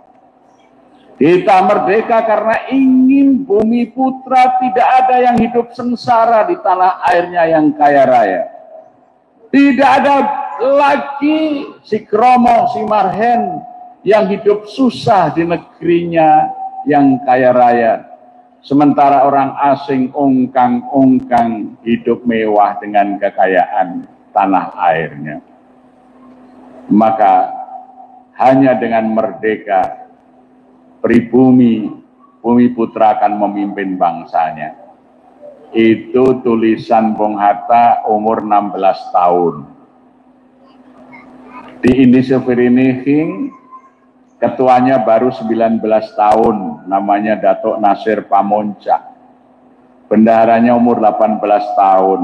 Kita merdeka karena ingin bumi putra tidak ada yang hidup sengsara di tanah airnya yang kaya raya. Tidak ada lagi si Kromo, si Marhen yang hidup susah di negerinya yang kaya raya. Sementara orang asing ongkang-ongkang hidup mewah dengan kekayaan tanah airnya. Maka hanya dengan merdeka, pribumi, bumi putra akan memimpin bangsanya. Itu tulisan Bung Hatta umur 16 tahun. Di Indische Vereniging, ketuanya baru 19 tahun, namanya Datuk Nasir Pamonca. Bendaharanya umur 18 tahun,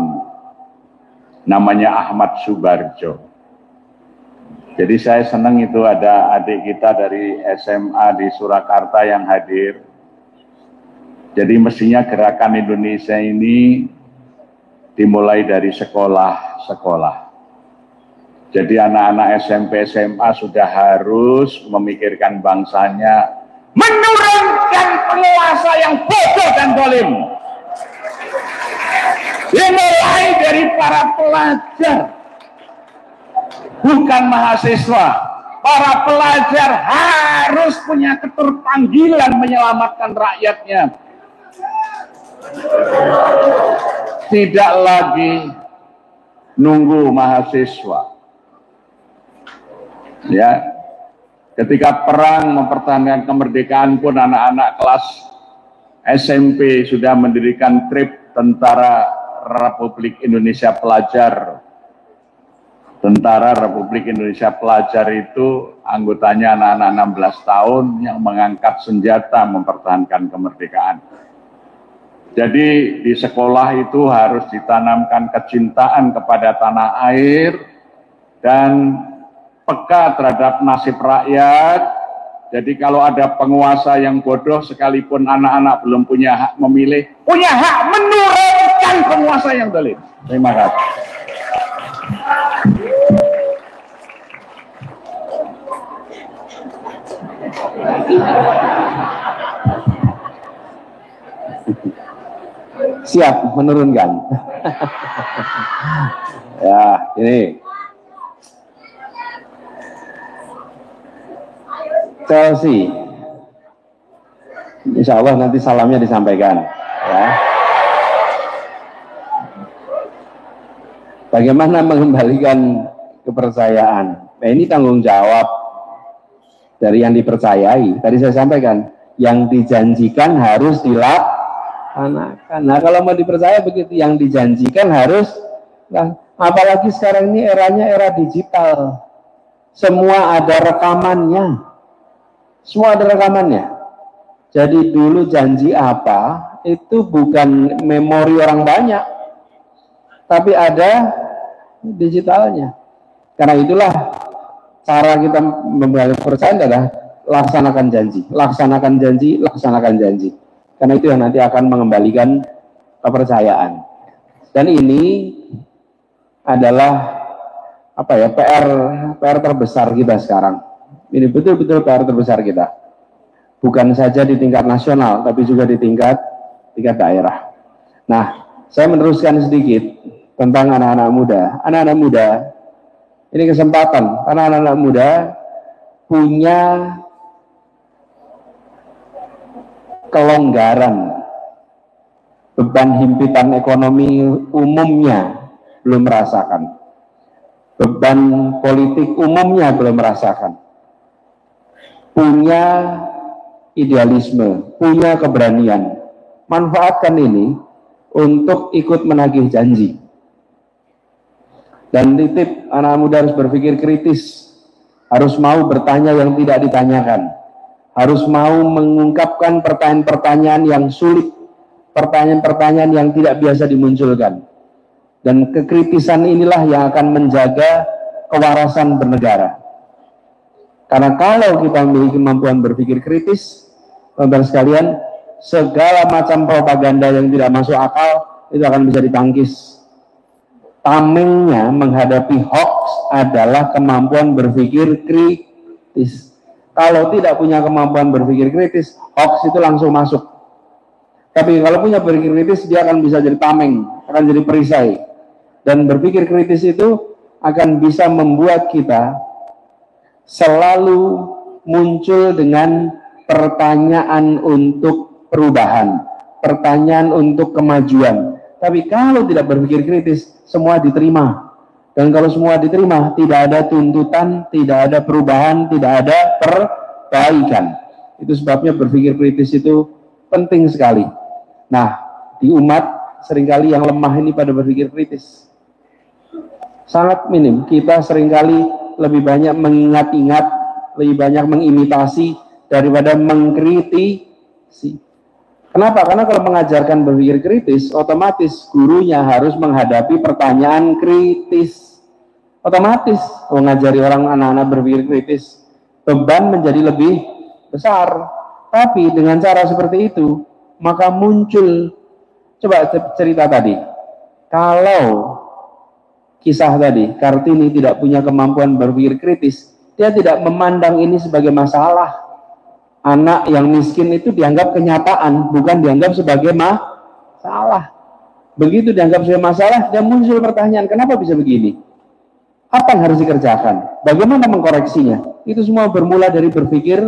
namanya Ahmad Subarjo. Jadi saya senang itu ada adik kita dari SMA di Surakarta yang hadir. Jadi mestinya gerakan Indonesia ini dimulai dari sekolah-sekolah. Jadi anak-anak SMP, SMA sudah harus memikirkan bangsanya, menurunkan penguasa yang bodoh dan zalim. Dimulai dari para pelajar, bukan mahasiswa. Para pelajar harus punya keterpanggilan menyelamatkan rakyatnya. Tidak lagi nunggu mahasiswa. Ya, ketika perang mempertahankan kemerdekaan pun anak-anak kelas SMP sudah mendirikan TRIP, Tentara Republik Indonesia Pelajar. Tentara Republik Indonesia Pelajar itu anggotanya anak-anak 16 tahun yang mengangkat senjata mempertahankan kemerdekaan. Jadi di sekolah itu harus ditanamkan kecintaan kepada tanah air dan peka terhadap nasib rakyat. Jadi kalau ada penguasa yang bodoh, sekalipun anak-anak belum punya hak memilih, punya hak menurunkan penguasa yang zalim. Terima kasih. Siap menurunkan. Ya, ini Chelsea. Insya Allah nanti salamnya disampaikan. Ya. Bagaimana mengembalikan kepercayaan? Nah, ini tanggung jawab dari yang dipercayai. Tadi saya sampaikan, yang dijanjikan harus dilaksanakan. Nah, kalau mau dipercaya begitu, yang dijanjikan harus, nah, apalagi sekarang ini eranya era digital. Semua ada rekamannya. Semua ada rekamannya. Jadi dulu janji apa, itu bukan memori orang banyak, tapi ada digitalnya. Karena itulah cara kita membangun kepercayaan adalah laksanakan janji, laksanakan janji, laksanakan janji. Karena itu yang nanti akan mengembalikan kepercayaan. Dan ini adalah apa ya, PR terbesar kita sekarang. Ini betul-betul PR terbesar kita. Bukan saja di tingkat nasional, tapi juga di tingkat daerah. Nah, saya meneruskan sedikit tentang anak-anak muda. Anak-anak muda, ini kesempatan, karena anak-anak muda punya kelonggaran. Beban himpitan ekonomi umumnya belum merasakan. Beban politik umumnya belum merasakan. Punya idealisme, punya keberanian. Manfaatkan ini untuk ikut menagih janji. Dan titip, anak muda harus berpikir kritis, harus mau bertanya yang tidak ditanyakan, harus mau mengungkapkan pertanyaan-pertanyaan yang sulit, pertanyaan-pertanyaan yang tidak biasa dimunculkan. Dan kekritisan inilah yang akan menjaga kewarasan bernegara. Karena kalau kita memiliki kemampuan berpikir kritis, teman-teman sekalian, segala macam propaganda yang tidak masuk akal itu akan bisa ditangkis. Tamengnya menghadapi hoax adalah kemampuan berpikir kritis. Kalau tidak punya kemampuan berpikir kritis, hoax itu langsung masuk. Tapi kalau punya berpikir kritis, dia akan bisa jadi tameng, akan jadi perisai. Dan berpikir kritis itu akan bisa membuat kita selalu muncul dengan pertanyaan untuk perubahan, pertanyaan untuk kemajuan. Tapi kalau tidak berpikir kritis, semua diterima. Dan kalau semua diterima, tidak ada tuntutan, tidak ada perubahan, tidak ada perbaikan. Itu sebabnya berpikir kritis itu penting sekali. Nah, di umat seringkali yang lemah ini pada berpikir kritis. Sangat minim. Kita seringkali lebih banyak mengingat-ingat, lebih banyak mengimitasi daripada mengkritisi. Kenapa? Karena kalau mengajarkan berpikir kritis, otomatis gurunya harus menghadapi pertanyaan kritis. Otomatis mengajari orang anak-anak berpikir kritis, beban menjadi lebih besar. Tapi dengan cara seperti itu, maka muncul, coba cerita tadi, kalau kisah tadi, Kartini tidak punya kemampuan berpikir kritis, dia tidak memandang ini sebagai masalah. Anak yang miskin itu dianggap kenyataan, bukan dianggap sebagai masalah. Begitu dianggap sebagai masalah, dia muncul pertanyaan, kenapa bisa begini? Apa yang harus dikerjakan? Bagaimana mengkoreksinya? Itu semua bermula dari berpikir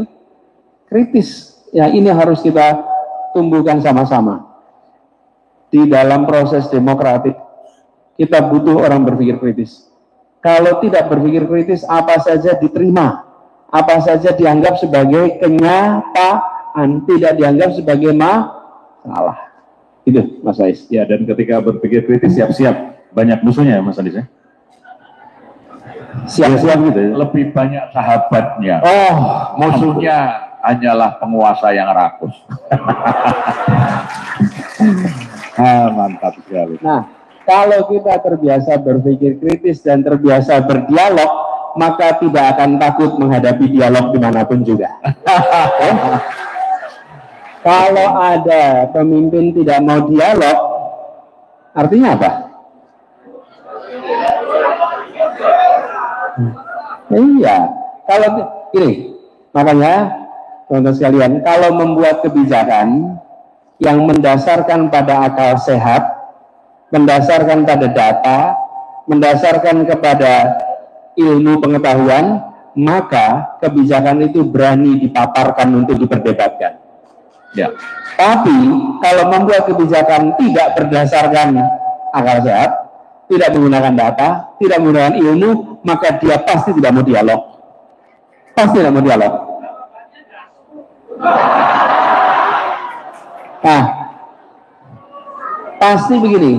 kritis. Ya, ini harus kita tumbuhkan sama-sama. Di dalam proses demokratik, kita butuh orang berpikir kritis. Kalau tidak berpikir kritis, apa saja diterima, apa saja dianggap sebagai kenyataan, tidak dianggap sebagai masalah. Itu, Mas Ais. Ya, dan ketika berpikir kritis, siap-siap banyak musuhnya ya, Mas Ais ya? Siap-siap gitu ya? Lebih banyak sahabatnya. Oh, musuhnya hanyalah penguasa yang rakus. Mantap sekali. Nah, kalau kita terbiasa berpikir kritis dan terbiasa berdialog, maka tidak akan takut menghadapi dialog dimanapun juga. Kalau ada pemimpin tidak mau dialog, artinya apa? Iya, kalau ini, makanya teman-teman sekalian, kalau membuat kebijakan yang mendasarkan pada akal sehat, mendasarkan pada data, mendasarkan kepada ilmu pengetahuan, maka kebijakan itu berani dipaparkan untuk diperdebatkan. Ya. Tapi kalau membuat kebijakan tidak berdasarkan akal sehat, tidak menggunakan data, tidak menggunakan ilmu, maka dia pasti tidak mau dialog. Pasti tidak mau dialog. Nah, pasti begini,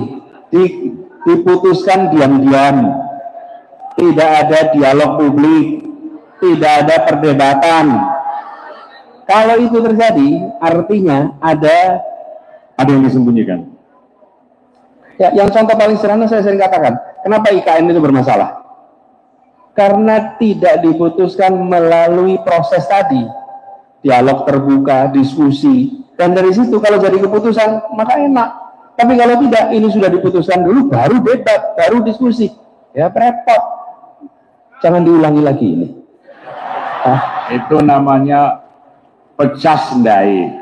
diputuskan diam-diam, tidak ada dialog publik, tidak ada perdebatan, Kalau itu terjadi, artinya ada yang disembunyikan. Ya, yang contoh paling sederhana saya sering katakan, kenapa IKN itu bermasalah? Karena tidak diputuskan melalui proses tadi, dialog terbuka, diskusi, dan dari situ kalau jadi keputusan maka enak. Tapi kalau tidak, ini sudah diputuskan dulu, baru debat, baru diskusi, ya repot. Jangan diulangi lagi ini. Itu namanya pecah sendai.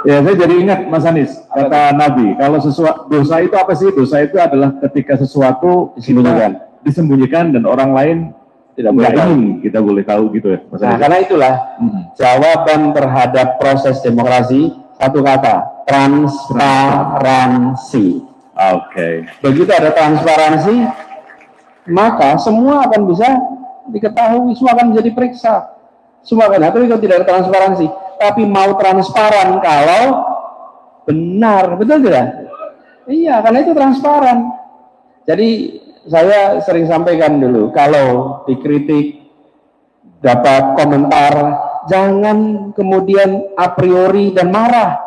Ya, saya jadi ingat Mas Anies, kata Nabi, kalau dosa itu apa sih? Dosa itu adalah ketika sesuatu disembunyikan dan orang lain tidak ingin kita boleh tahu gitu ya, Mas Anies. Nah, karena itulah jawaban terhadap proses demokrasi satu kata, transparansi. Oke. Begitu ada transparansi, maka semua akan bisa diketahui, semua akan menjadi periksa. Semua akan, tapi kalau tidak ada transparansi, tapi mau transparan kalau benar, betul tidak? Iya, karena itu transparan. Jadi saya sering sampaikan dulu, kalau dikritik, dapat komentar, jangan kemudian a priori dan marah.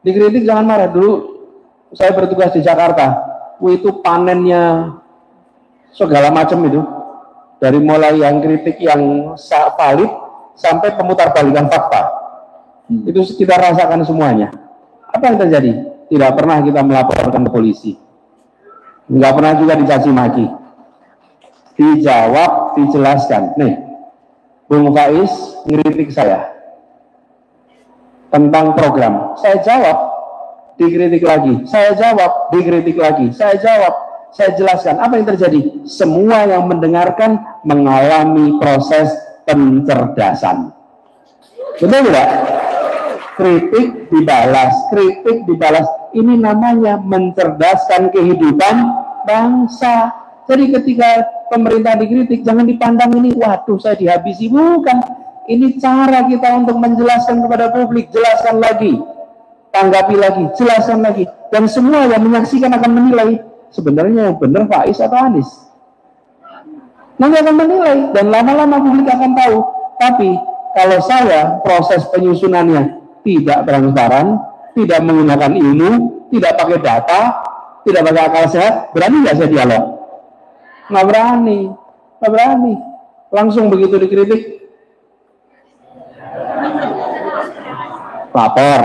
Dikritik jangan marah. Dulu saya bertugas di Jakarta, itu panennya segala macam itu. Dari mulai yang kritik yang valid sampai pemutarbalikan fakta. Itu kita rasakan semuanya. Apa yang terjadi? Tidak pernah kita melaporkan ke polisi. Nggak pernah juga dicaci maki. Dijawab, dijelaskan. Nih, Bung Faiz ngeritik saya tentang program. Saya jawab, dikritik lagi. Saya jawab, dikritik lagi. Saya jawab, saya jelaskan. Apa yang terjadi? Semua yang mendengarkan mengalami proses pencerdasan. Betul tidak? Kritik dibalas, kritik dibalas. Ini namanya mencerdaskan kehidupan bangsa. Jadi ketika pemerintah dikritik, jangan dipandang ini, waduh saya dihabisi. Bukan. Ini cara kita untuk menjelaskan kepada publik. Jelaskan lagi, tanggapi lagi, jelaskan lagi. Dan semua yang menyaksikan akan menilai, sebenarnya yang benar Faiz atau Anies. Nanti akan menilai, dan lama-lama publik akan tahu. Tapi kalau saya proses penyusunannya tidak transparan, tidak menggunakan ilmu, tidak pakai data, tidak pakai akal sehat, berani nggak saya dialog? Nggak berani, nggak berani. Langsung begitu dikritik, lapor,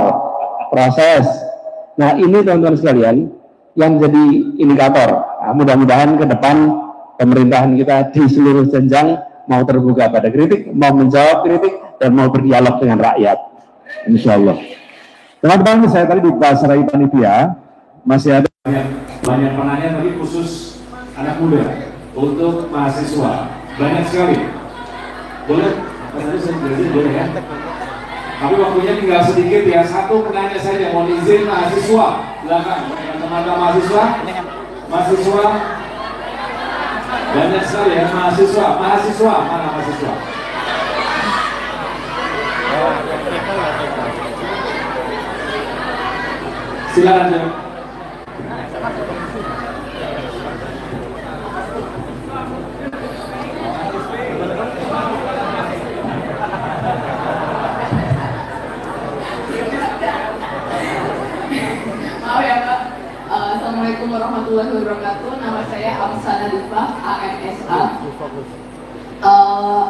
proses. Nah ini teman-teman sekalian yang jadi indikator. Nah, mudah-mudahan ke depan pemerintahan kita di seluruh jenjang mau terbuka pada kritik, mau menjawab kritik, dan mau berdialog dengan rakyat. Insya Allah. Teman-teman, saya tadi di Pasrai Panitia masih ada banyak penanya tadi khusus anak muda untuk mahasiswa. Banyak sekali. Boleh? Tadi saya jelasin boleh ya? Tapi waktunya tinggal sedikit ya. Satu penanya saja, mohon izin mahasiswa. Silakan, teman-teman mahasiswa. Mahasiswa. Banyak sekali ya mahasiswa. Mahasiswa, mana mahasiswa? Silakan jawab. Assalamualaikum warahmatullahi wabarakatuh. Nama saya Amsana Difah, AMSA.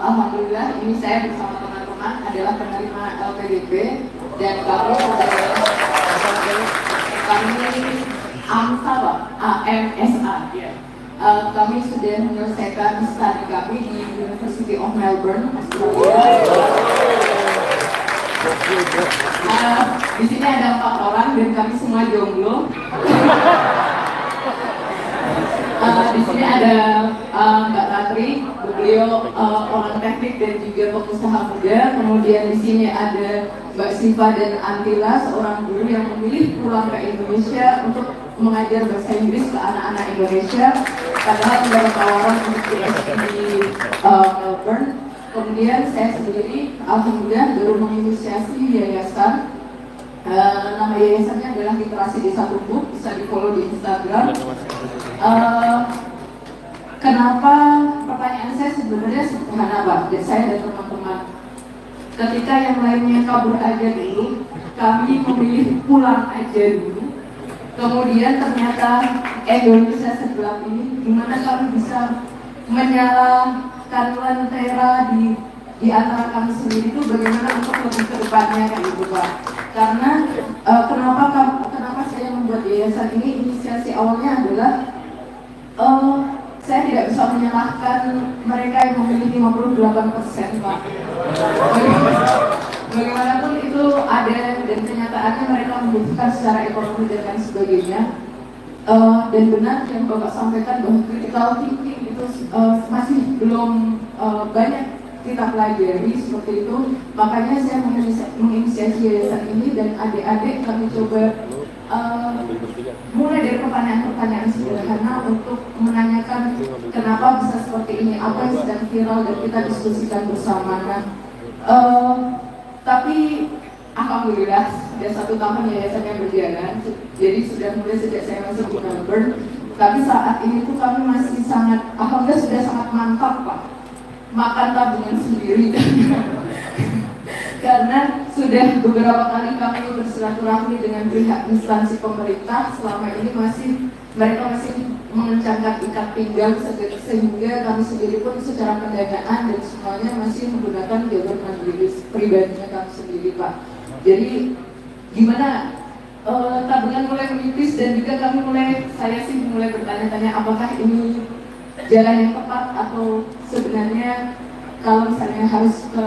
Alhamdulillah, ini saya bersama teman-teman adalah penerima LPDP dan kami AMSA. Kami sudah menyelesaikan studi kami di University of Melbourne, Australia. Di sini ada 4 orang dan kami semua jomblo. Di sini ada Mbak Ratri, beliau orang teknik dan juga pengusaha muda. Kemudian di sini ada Mbak Siva dan Antila, seorang guru yang memilih pulang ke Indonesia untuk mengajar bahasa Inggris ke anak-anak Indonesia. Padahal tidak ada tawaran untuk di Melbourne. Kemudian saya sendiri, alhamdulillah, baru menginisiasi yayasan. Nama yayasannya adalah Literasi Desa Tumbuh, bisa di follow di Instagram. Ke kenapa pertanyaan saya sebenarnya sederhana Pak, dan saya dan teman-teman. Ketika yang lainnya kabur aja dulu, kami memilih pulang aja dulu. Kemudian ternyata Indonesia segelap ini, gimana kami bisa menyalakan lentera di antara kami sendiri itu bagaimana untuk lebih ke depannya kayak gitu Pak. Karena kenapa saya membuat yayasan ini, inisiasi awalnya adalah saya tidak bisa menyalahkan mereka yang memilih 58% Pak. Bagaimanapun itu ada dan kenyataannya mereka membutuhkan secara ekonomi dan lain sebagainya. Dan benar yang Bapak sampaikan bahwa critical thinking itu masih belum banyak kita pelajari seperti itu. Makanya saya menginisiasi yayasan ini dan adik-adik kami coba mulai dari pertanyaan-pertanyaan sederhana untuk menanyakan kenapa bisa seperti ini, apa yang sedang viral dan kita diskusikan bersama. Tapi alhamdulillah sudah 1 tahun yayasannya berjalan, jadi sudah mulai sejak saya masuk di Melbourne. Tapi saat ini tuh kami masih sangat, alhamdulillah sudah sangat mantap Pak, makan tabungan sendiri. Karena sudah beberapa kali kami bersilaturahmi dengan pihak instansi pemerintah, selama ini mereka masih mengencangkan ikat pinggang sehingga kami sendiri pun secara pendanaan dan semuanya masih menggunakan jalur mandiri pribadinya kami sendiri Pak. Jadi gimana tabungan mulai menipis dan juga saya mulai bertanya-tanya apakah ini jalan yang tepat atau sebenarnya kalau misalnya harus ke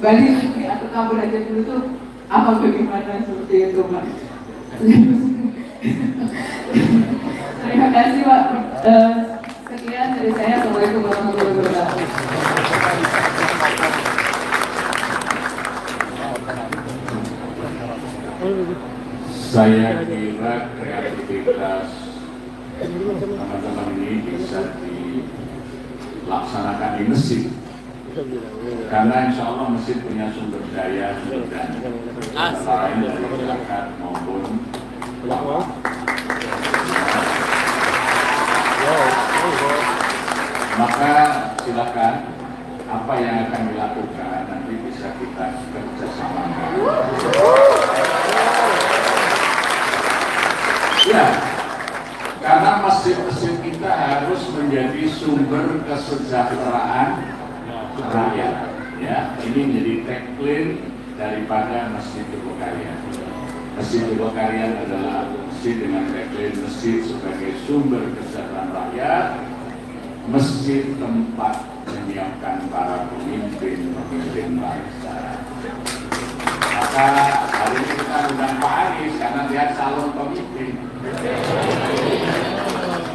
Bali atau kabur aja dulu tuh apa bagaimana seperti itu Pak. Terima kasih Pak. Sekian dari saya. Assalamualaikum warahmatullahi wabarakatuh. Saya kira kreativitas teman-teman ini bisa dilaksanakan di masjid. Karena insya Allah masjid punya sumber daya dan lain dari masyarakat maupun maka silakan apa yang akan dilakukan nanti bisa kita kerjasamakan. Ya, karena masjid-masjid kita harus menjadi sumber kesejahteraan rakyat. Ya, ini menjadi tagline daripada Masjid Jogokarian. Masjid Jogokarian adalah masjid dengan tagline masjid sebagai sumber kesejahteraan rakyat, masjid tempat menyiapkan para pemimpin bangsa. Maka hari ini kita undang Pak Anies karena dia calon pemimpin.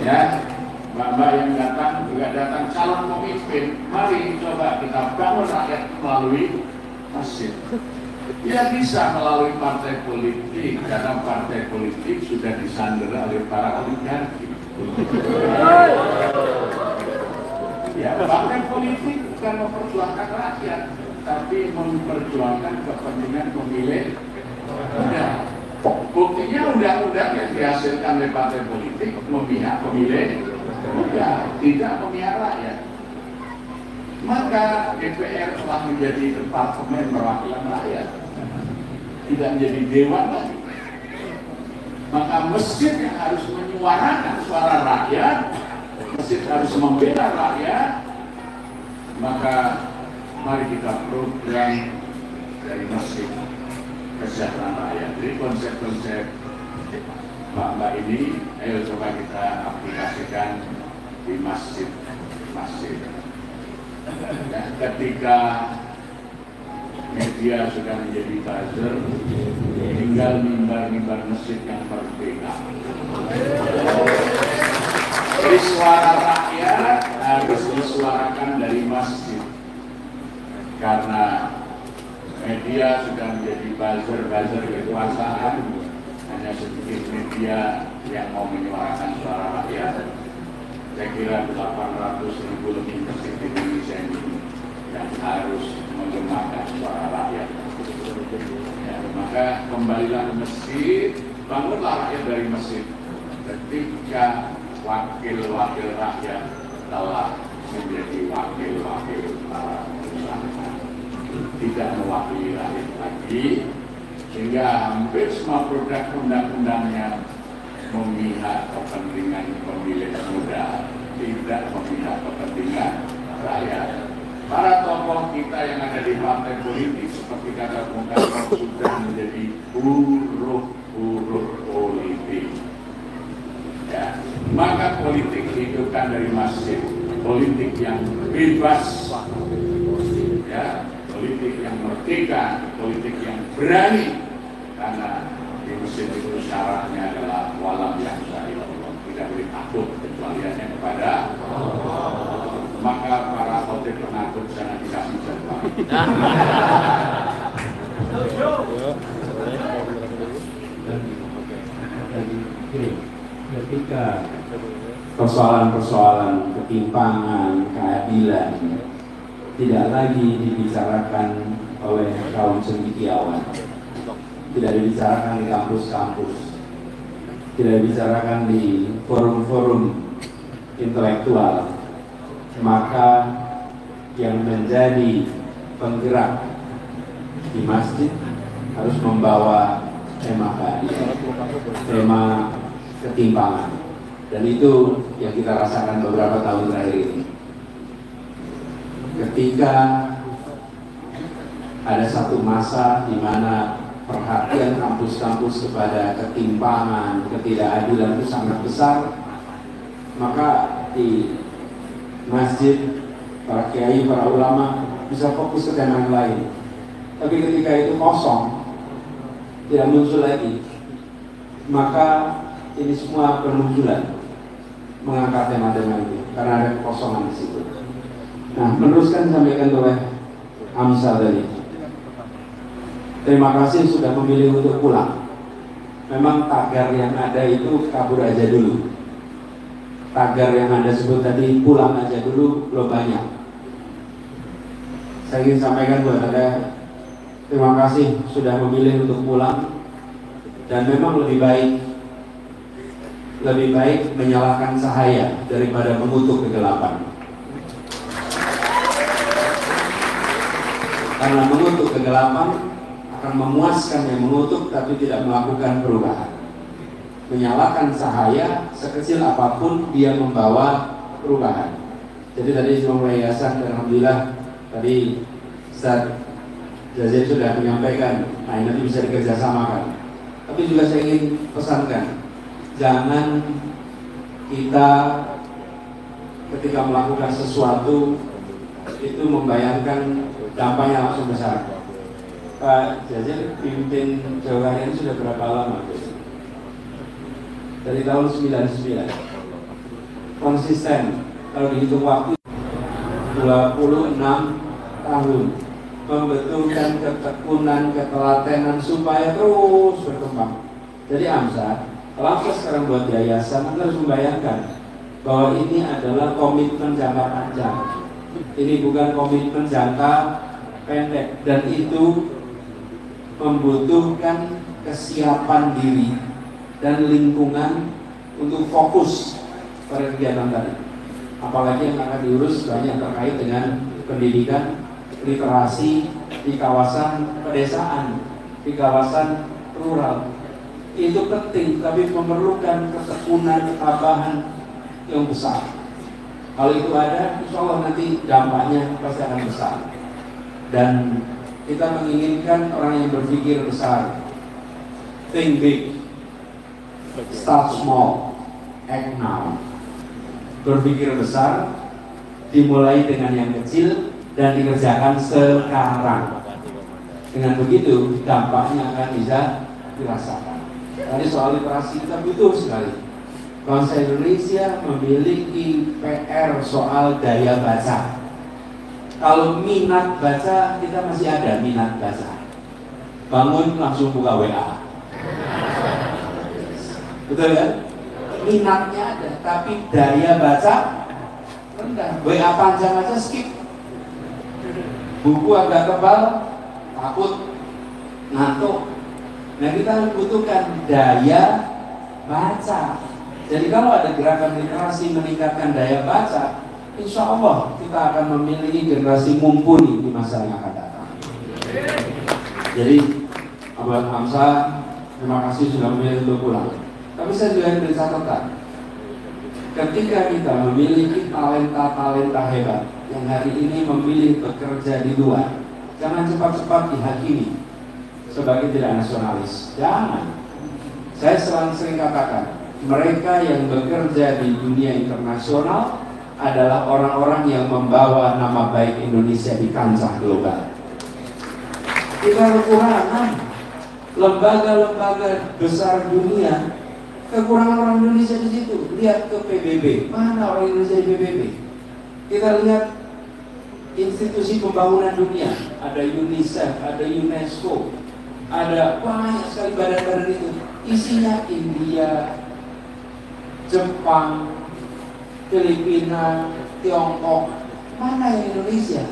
Ya, Mbak yang datang juga datang calon pemimpin. Mari coba kita bangun rakyat melalui masjid. Ya bisa melalui partai politik karena partai politik sudah disandera oleh para oligarki. Ya, partai politik bukan memperjuangkan rakyat, tapi memperjuangkan kepentingan pemilih. Udah. Buktinya undang-undang yang dihasilkan oleh partai politik memihak pemilih. Tidak memihak rakyat. Maka DPR telah menjadi departemen perwakilan rakyat, tidak menjadi dewan lagi. Maka masjid yang harus menyuarakan suara rakyat, masjid harus membela rakyat. Maka mari kita program dari masjid kesejahteraan rakyat. Jadi konsep-konsep Mbak ini, ayo coba kita aplikasikan di masjid-masjid. Ya, ketika media sudah menjadi buzzer, tinggal mimbar-mimbar masjid yang merdeka. Jadi suara rakyat harus disuarakan dari masjid, karena media sudah menjadi buzzer kekuasaan. Hanya sedikit media yang mau menyuarakan suara rakyat. Saya kira 800.000 lebih masjid di Indonesia ini yang harus menggemakan suara rakyat. Ya, maka kembalilah ke masjid, bangunlah rakyat dari masjid. Ketika wakil-wakil rakyat telah menjadi wakil-wakil para pengusaha, tidak mewakili rakyat lagi, sehingga hampir semua produk undang-undangnya memihak kepentingan pemilih muda, tidak memihak kepentingan rakyat. Para tokoh kita yang ada di partai politik seperti kata Bung Karno sudah menjadi buruh politik. Ya, maka politik dihidupkan dari masjid, politik yang bebas, ya, politik yang merdeka, politik yang berani, karena di masjid itu syaratnya adalah walam yang syahid Allah, tidak boleh takut kecuali hanya kepada Allah. Maka para khotib penakut jangan dikasih jadwal. Ketika persoalan-persoalan ketimpangan, keadilan tidak lagi dibicarakan oleh kaum cendekiawan, tidak dibicarakan di kampus-kampus, tidak dibicarakan di forum-forum intelektual, maka yang menjadi penggerak di masjid harus membawa tema keadilan, tema ketimpangan, dan itu yang kita rasakan beberapa tahun terakhir ini. Ketika ada satu masa di mana perhatian kampus-kampus kepada ketimpangan, ketidakadilan itu sangat besar, maka di masjid para kiai, para ulama bisa fokus ke tema yang lain. Tapi ketika itu kosong, tidak muncul lagi, maka ini semua bermunculan mengangkat tema-tema itu karena ada kekosongan di situ. Nah, meneruskan disampaikan oleh Amsa tadi. Terima kasih sudah memilih untuk pulang. Memang tagar yang ada itu kabur aja dulu. Tagar yang Anda sebut tadi pulang aja dulu belum banyak. Saya ingin sampaikan buat Anda, terima kasih sudah memilih untuk pulang, dan memang lebih baik menyalakan cahaya daripada mengutuk kegelapan. Karena mengutuk kegelapan akan memuaskan yang mengutuk tapi tidak melakukan perubahan. Menyalakan cahaya sekecil apapun dia membawa perubahan. Jadi tadi Imam Yayasan, alhamdulillah tadi Ustaz Jazir sudah menyampaikan, nah ini nanti bisa dikerjasamakan. Tapi juga saya ingin pesankan, jangan kita ketika melakukan sesuatu itu membayangkan dampaknya langsung besar. Pak Jazir pimpin Jawa Barat ini sudah berapa lama? Dari tahun 99. Konsisten, kalau dihitung waktu 26 tahun, membetulkan ketekunan, ketelatenan supaya terus berkembang. Jadi Amsa, kalau sekarang buat yayasan, Anda harus membayangkan bahwa ini adalah komitmen jangka panjang. Ini bukan komitmen jangka pendek, dan itu membutuhkan kesiapan diri dan lingkungan untuk fokus pada kegiatan tadi. Apalagi yang akan diurus banyak terkait dengan pendidikan, literasi di kawasan pedesaan, di kawasan rural. Itu penting, tapi memerlukan ketekunan, ketabahan yang besar. Kalau itu ada, insya Allah nanti dampaknya pasti akan besar. Dan kita menginginkan orang yang berpikir besar, think big, start small, act now. Berpikir besar, dimulai dengan yang kecil dan dikerjakan sekarang. Dengan begitu dampaknya akan bisa dirasakan. Tadi soal literasi kita butuh sekali. Bangsa Indonesia memiliki PR soal daya baca. Kalau minat baca, kita masih ada minat baca. Bangun langsung buka WA. Betul kan? Minatnya ada, tapi daya baca rendah. WA panjang aja skip. Buku agak tebal, takut, ngantuk. Nah, kita butuhkan daya baca. Jadi kalau ada gerakan literasi meningkatkan daya baca, insya Allah kita akan memiliki generasi mumpuni di masa yang akan datang. Jadi Abang Hamzah, terima kasih sudah memilih untuk pulang. Tapi saya juga beri catatan, ketika kita memiliki talenta-talenta hebat yang hari ini memilih bekerja di luar, jangan cepat-cepat dihakimi sebagai tidak nasionalis. Jangan. Saya sering katakan, mereka yang bekerja di dunia internasional adalah orang-orang yang membawa nama baik Indonesia di kancah global. Kita kekurangan lembaga-lembaga besar dunia, kekurangan orang Indonesia di situ. Lihat ke PBB, mana orang Indonesia di PBB? Kita lihat institusi pembangunan dunia, ada UNICEF, ada UNESCO, ada banyak sekali badan-badan itu. Isinya India, Jepang, Filipina, Tiongkok. Mana yang Indonesia?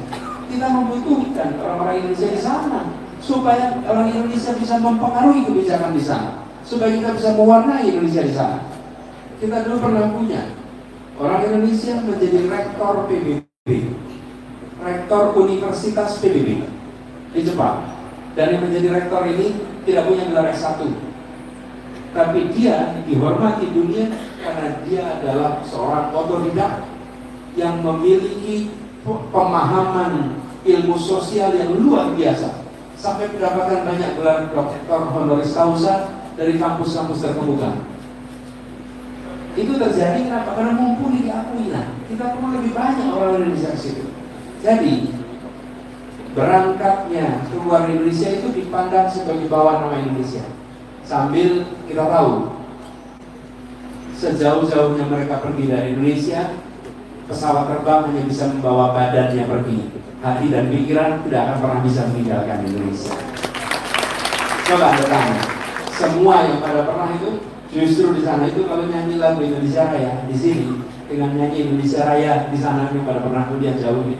Kita membutuhkan orang-orang Indonesia di sana supaya orang Indonesia bisa mempengaruhi kebijakan di sana, supaya kita bisa mewarnai Indonesia di sana. Kita dulu pernah punya orang Indonesia menjadi rektor PBB, rektor Universitas PBB di Jepang, dan yang menjadi rektor ini tidak punya gelar S1, tapi dia dihormati dunia karena dia adalah seorang otodidak yang memiliki pemahaman ilmu sosial yang luar biasa, sampai mendapatkan banyak gelar doktor honoris causa dari kampus-kampus terkemuka. Itu terjadi kenapa? Karena mumpuni diakui. Nah, kita perlu lebih banyak orang Indonesia di situ. Jadi berangkatnya keluar Indonesia itu dipandang sebagai bawa nama Indonesia, sambil kita tahu sejauh-jauhnya mereka pergi dari Indonesia, pesawat terbang hanya bisa membawa badannya pergi, hati dan pikiran tidak akan pernah bisa meninggalkan Indonesia. Coba Anda tanya, semua yang pada pernah itu justru di sana itu kalau nyanyi lagu Indonesia Raya di sini dengan nyanyi Indonesia Raya di sana yang pada pernah kuliah jauh ini,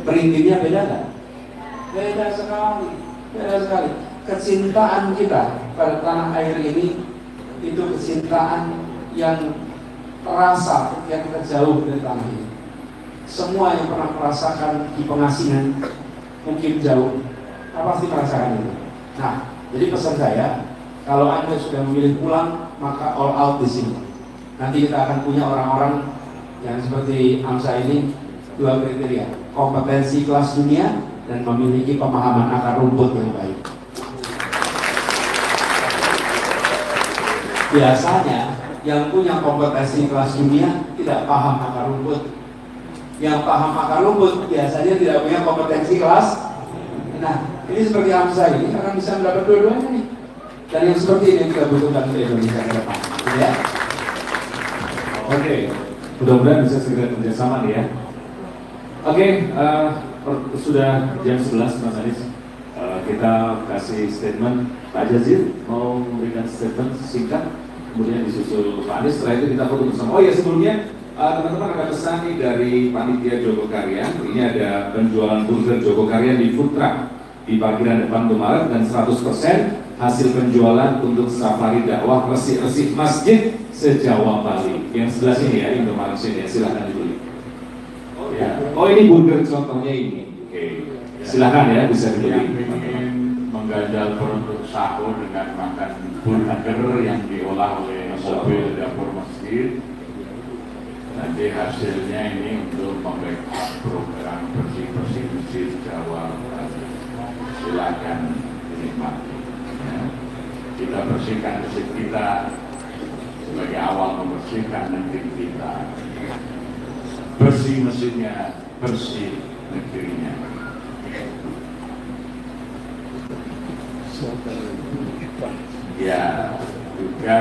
perintinya beda kan? Beda sekali, beda sekali. Kecintaan kita pada tanah air ini itu kecintaan yang terasa ketika kita jauh dari tanah ini. Semua yang pernah merasakan di pengasingan mungkin jauh, pasti merasakan itu. Nah, jadi pesan saya, kalau Anda sudah memilih pulang, maka all out di sini. Nanti kita akan punya orang-orang yang seperti Hamzah ini, dua kriteria, kompetensi kelas dunia dan memiliki pemahaman akar rumput yang baik. Biasanya yang punya kompetensi kelas dunia tidak paham akar rumput. Yang paham akar rumput biasanya tidak punya kompetensi kelas. Nah, ini seperti Hamzah ini akan bisa mendapat dua-duanya nih. Dan yang seperti ini yang kita butuhkan untuk Indonesia ke depan. Ya. Oke, mudah-mudahan bisa segera kerjasama nih ya. Oke, sudah jam 11 Mas Anies. Kita kasih statement. Pak Jazir mau memberikan statement singkat, kemudian disusul Pak Anies. Setelah itu kita foto bersama. Oh ya, sebelumnya teman-teman ada pesan nih dari panitia Jogokaryan. Ini ada penjualan burger Jogokaryan di food truck di parkiran depan Indomaret, dan 100% hasil penjualan untuk safari dakwah resik-resik masjid se-Jawa Bali. Yang sebelah sini ya, Indomaret sini ya, silahkan dibeli. Oh ya, oh ini burger contohnya ini. Oke, silahkan ya, bisa dibeli. Mengganjal produk sahur dengan makan burger yang diolah oleh mobil dapur masjid. Nanti hasilnya ini untuk membackup program bersih-bersih masjid Jawa Bali. Silakan dinikmati. Ya. Kita bersihkan masjid kita sebagai awal membersihkan negeri kita. Bersih masjidnya, bersih negerinya. Ya, juga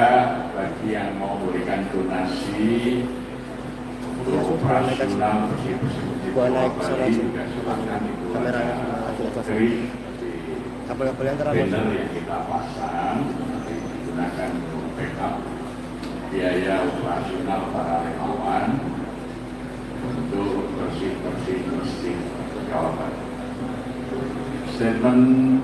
bagi yang mau memberikan donasi untuk operasional bersih-bersih Bali juga silakan itu dari banner yang kita pasang digunakan untuk backup biaya operasional para relawan untuk bersih-bersih masjid Jawa Bali. Statement